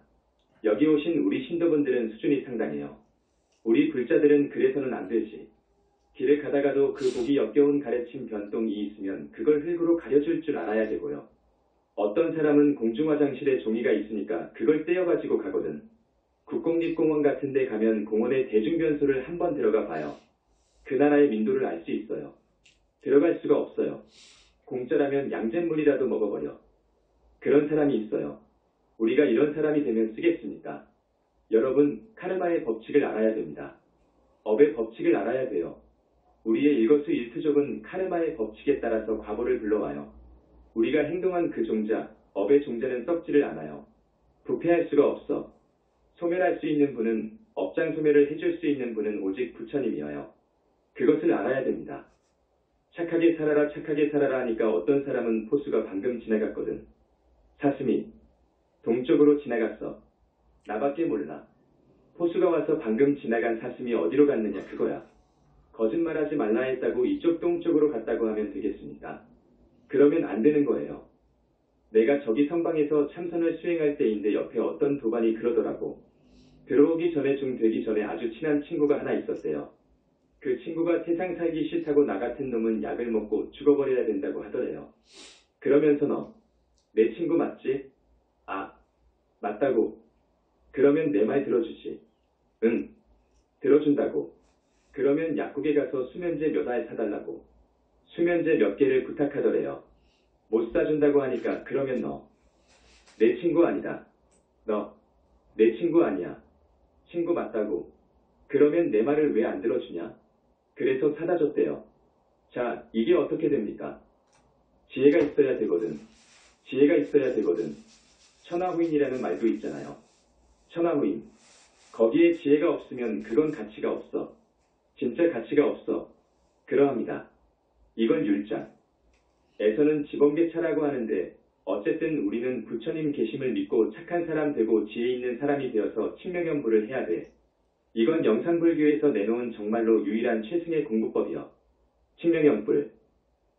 여기 오신 우리 신도분들은 수준이 상당해요. 우리 불자들은 그래서는 안 되지. 길을 가다가도 그 보기 역겨운 가래침 변똥이 있으면 그걸 흙으로 가려줄 줄 알아야 되고요. 어떤 사람은 공중화장실에 종이가 있으니까 그걸 떼어가지고 가거든. 국공립공원 같은 데 가면 공원에 대중변소를 한번 들어가 봐요. 그 나라의 민도를 알 수 있어요. 들어갈 수가 없어요. 공짜라면 양잿물이라도 먹어버려. 그런 사람이 있어요. 우리가 이런 사람이 되면 쓰겠습니까? 여러분, 카르마의 법칙을 알아야 됩니다. 업의 법칙을 알아야 돼요. 우리의 일거수일투족은 카르마의 법칙에 따라서 과보를 불러와요. 우리가 행동한 그 종자, 업의 종자는 썩지를 않아요. 부패할 수가 없어. 소멸할 수 있는 분은, 업장 소멸을 해줄 수 있는 분은 오직 부처님이어요. 그것을 알아야 됩니다. 착하게 살아라 착하게 살아라 하니까 어떤 사람은 포수가 방금 지나갔거든. 사슴이 동쪽으로 지나갔어. 나밖에 몰라. 포수가 와서 방금 지나간 사슴이 어디로 갔느냐 그거야. 거짓말하지 말라 했다고 이쪽 동쪽으로 갔다고 하면 되겠습니까? 그러면 안 되는 거예요. 내가 저기 성방에서 참선을 수행할 때인데 옆에 어떤 도반이 그러더라고. 들어오기 전에 중 되기 전에 아주 친한 친구가 하나 있었대요. 그 친구가 세상 살기 싫다고 나 같은 놈은 약을 먹고 죽어버려야 된다고 하더래요. 그러면서 너, 내 친구 맞지? 아, 맞다고. 그러면 내 말 들어주지. 응, 들어준다고. 그러면 약국에 가서 수면제 몇 알 사달라고. 수면제 몇 개를 부탁하더래요. 못 사준다고 하니까 그러면 너, 내 친구 아니다. 너, 내 친구 아니야. 친구 맞다고. 그러면 내 말을 왜 안 들어주냐? 그래서 사다 줬대요. 자, 이게 어떻게 됩니까? 지혜가 있어야 되거든. 지혜가 있어야 되거든. 천하후인이라는 말도 있잖아요. 천하후인. 거기에 지혜가 없으면 그건 가치가 없어. 진짜 가치가 없어. 그러합니다. 이건 율자. 에서는 지번개차라고 하는데 어쨌든 우리는 부처님 계심을 믿고 착한 사람 되고 지혜 있는 사람이 되어서 칭명연불을 해야 돼. 이건 영산불교에서 내놓은 정말로 유일한 최승의 공부법이요. 칭명연불.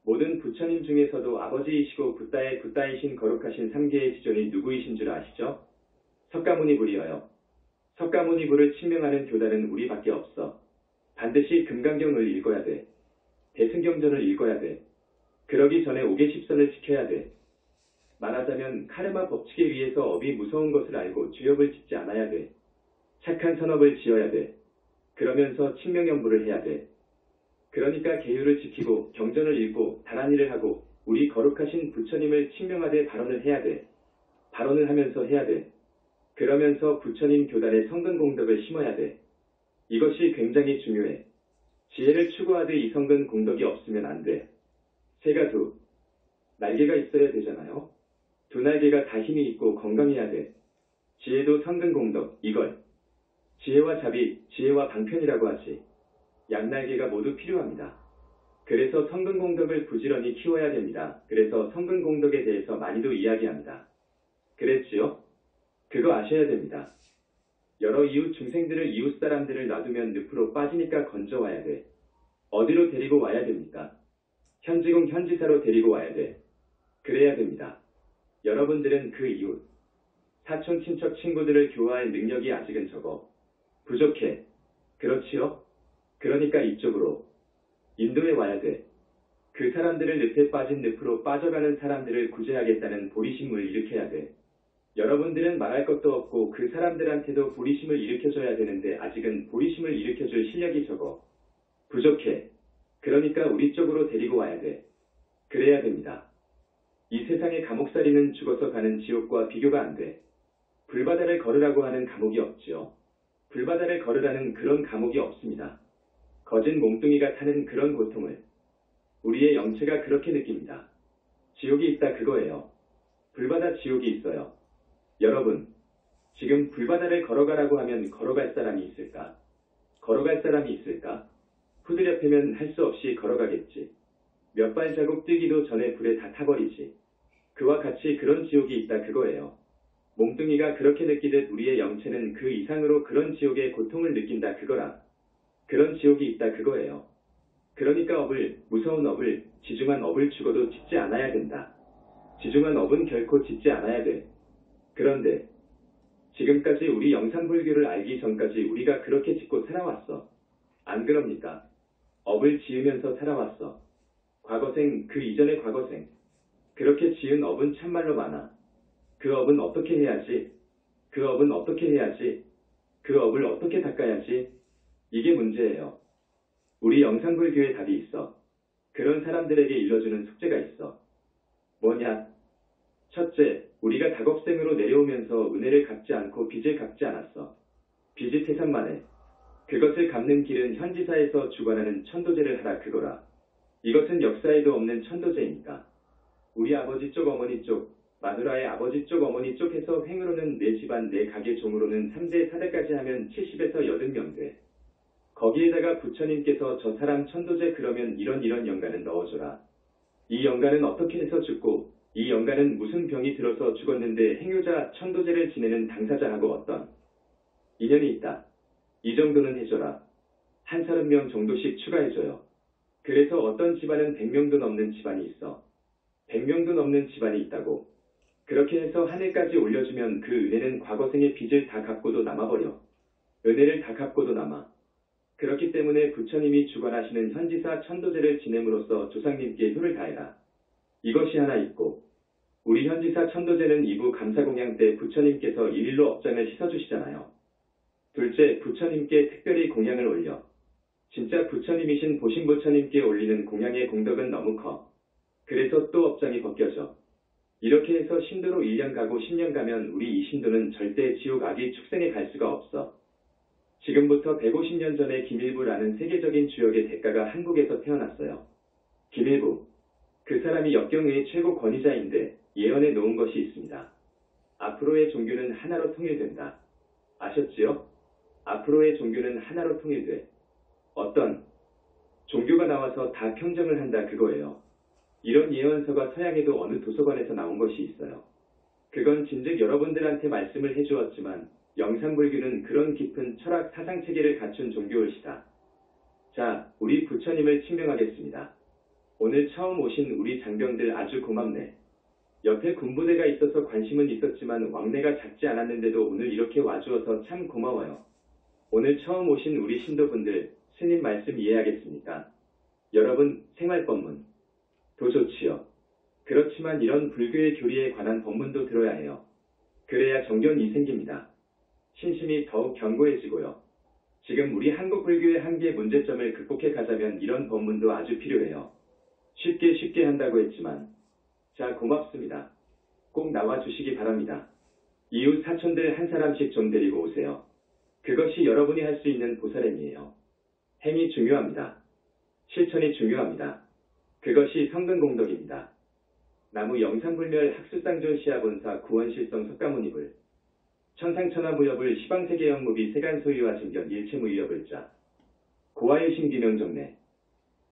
모든 부처님 중에서도 아버지이시고 붓다의 붓다이신 거룩하신 삼계의 지존이 누구이신 줄 아시죠? 석가모니불이어요. 석가모니불을 칭명하는 교단은 우리밖에 없어. 반드시 금강경을 읽어야 돼. 대승경전을 읽어야 돼. 그러기 전에 오계십선을 지켜야 돼. 말하자면 카르마 법칙에 의해서 업이 무서운 것을 알고 주역을 짓지 않아야 돼. 착한 선업을 지어야 돼. 그러면서 칭명연불을 해야 돼. 그러니까 계율을 지키고 경전을 읽고 다란이를 하고 우리 거룩하신 부처님을 칭명하되 발언을 해야 돼. 발언을 하면서 해야 돼. 그러면서 부처님 교단의 성근공덕을 심어야 돼. 이것이 굉장히 중요해. 지혜를 추구하되 이 성근공덕이 없으면 안 돼. 새가 두 날개가 있어야 되잖아요. 두 날개가 다 힘이 있고 건강해야 돼. 지혜도 성근공덕 이걸 지혜와 자비, 지혜와 방편이라고 하지. 양날개가 모두 필요합니다. 그래서 성근공덕을 부지런히 키워야 됩니다. 그래서 성근공덕에 대해서 많이도 이야기합니다. 그랬지요? 그거 아셔야 됩니다. 여러 이웃 중생들을 이웃 사람들을 놔두면 늪으로 빠지니까 건져와야 돼. 어디로 데리고 와야 됩니까? 현지공 현지사로 데리고 와야 돼. 그래야 됩니다. 여러분들은 그 이웃, 사촌 친척 친구들을 교화할 능력이 아직은 적어. 부족해. 그렇지요? 그러니까 이쪽으로 인도에 와야 돼. 그 사람들을 늪에 빠진 늪으로 빠져가는 사람들을 구제하겠다는 보리심을 일으켜야 돼. 여러분들은 말할 것도 없고 그 사람들한테도 보리심을 일으켜줘야 되는데 아직은 보리심을 일으켜줄 실력이 적어. 부족해. 그러니까 우리 쪽으로 데리고 와야 돼. 그래야 됩니다. 이 세상의 감옥살이는 죽어서 가는 지옥과 비교가 안 돼. 불바다를 걸으라고 하는 감옥이 없지요. 불바다를 걸으라는 그런 감옥이 없습니다. 거진 몸뚱이가 타는 그런 고통을 우리의 영체가 그렇게 느낍니다. 지옥이 있다 그거예요. 불바다 지옥이 있어요. 여러분, 지금 불바다를 걸어가라고 하면 걸어갈 사람이 있을까? 걸어갈 사람이 있을까? 후드려 패면 할 수 없이 걸어가겠지. 몇 발자국 뛰기도 전에 불에 다 타버리지. 그와 같이 그런 지옥이 있다 그거예요. 몸뚱이가 그렇게 느끼듯 우리의 영체는 그 이상으로 그런 지옥의 고통을 느낀다 그거라. 그런 지옥이 있다 그거예요. 그러니까 업을, 무서운 업을, 지중한 업을 죽어도 짓지 않아야 된다. 지중한 업은 결코 짓지 않아야 돼. 그런데 지금까지 우리 영산불교를 알기 전까지 우리가 그렇게 짓고 살아왔어. 안 그럽니까? 업을 지으면서 살아왔어. 과거생, 그 이전의 과거생. 그렇게 지은 업은 참말로 많아. 그 업은 어떻게 해야지? 그 업은 어떻게 해야지? 그 업을 어떻게 닦아야지? 이게 문제예요. 우리 영산불교에 답이 있어. 그런 사람들에게 일러주는 숙제가 있어. 뭐냐? 첫째, 우리가 다겁생으로 내려오면서 은혜를 갚지 않고 빚을 갚지 않았어. 빚이 태산만해. 그것을 갚는 길은 현지사에서 주관하는 천도제를 하라 그거라. 이것은 역사에도 없는 천도제입니다. 우리 아버지 쪽 어머니 쪽 마누라의 아버지 쪽 어머니 쪽 해서 횡으로는 내 집안 내 가게 종으로는 3대 4대까지 하면 70에서 80명 돼. 거기에다가 부처님께서 저 사람 천도제 그러면 이런 연간은 넣어줘라. 이 연간은 어떻게 해서 죽고 이 연간은 무슨 병이 들어서 죽었는데 행유자 천도제를 지내는 당사자하고 어떤 인연이 있다. 이 정도는 해줘라. 한 30명 정도씩 추가해줘요. 그래서 어떤 집안은 100명도 넘는 집안이 있어. 100명도 넘는 집안이 있다고. 그렇게 해서 하늘까지 올려주면 그 은혜는 과거생의 빚을 다 갚고도 남아버려. 은혜를 다 갚고도 남아. 그렇기 때문에 부처님이 주관하시는 현지사 천도제를 지냄으로써 조상님께 효를 다해라. 이것이 하나 있고 우리 현지사 천도제는 2부 감사공양 때 부처님께서 일일로 업장을 씻어주시잖아요. 둘째, 부처님께 특별히 공양을 올려. 진짜 부처님이신 보신부처님께 올리는 공양의 공덕은 너무 커. 그래서 또 업장이 벗겨져. 이렇게 해서 신도로 1년 가고 10년 가면 우리 이 신도는 절대 지옥 악의 축생에 갈 수가 없어. 지금부터 150년 전에 김일부라는 세계적인 주역의 대가가 한국에서 태어났어요. 김일부. 그 사람이 역경의 최고 권위자인데 예언해 놓은 것이 있습니다. 앞으로의 종교는 하나로 통일된다. 아셨지요? 앞으로의 종교는 하나로 통일돼. 어떤 종교가 나와서 다 평정을 한다 그거예요. 이런 예언서가 서양에도 어느 도서관에서 나온 것이 있어요. 그건 진즉 여러분들한테 말씀을 해주었지만 영산불교는 그런 깊은 철학 사상체계를 갖춘 종교일시다. 자, 우리 부처님을 칭명하겠습니다. 오늘 처음 오신 우리 장병들 아주 고맙네. 옆에 군부대가 있어서 관심은 있었지만 왕래가 작지 않았는데도 오늘 이렇게 와주어서 참 고마워요. 오늘 처음 오신 우리 신도분들 스님 말씀 이해하겠습니까? 여러분 생활법문 도 좋지요. 그렇지만 이런 불교의 교리에 관한 법문도 들어야 해요. 그래야 정견이 생깁니다. 신심이 더욱 견고해지고요. 지금 우리 한국 불교의 한계의 문제점을 극복해 가자면 이런 법문도 아주 필요해요. 쉽게 한다고 했지만 자 고맙습니다. 꼭 나와주시기 바랍니다. 이웃 사촌들 한 사람씩 좀 데리고 오세요. 그것이 여러분이 할 수 있는 보살행이에요. 행이 중요합니다. 실천이 중요합니다. 그것이 성근공덕입니다. 나무 영산불멸 학수쌍존 시아본사 구원실성 석가모니불 천상천하무협을 시방세계영무비 세간소유와 증견 일체무유협을자 고아유신 비명정례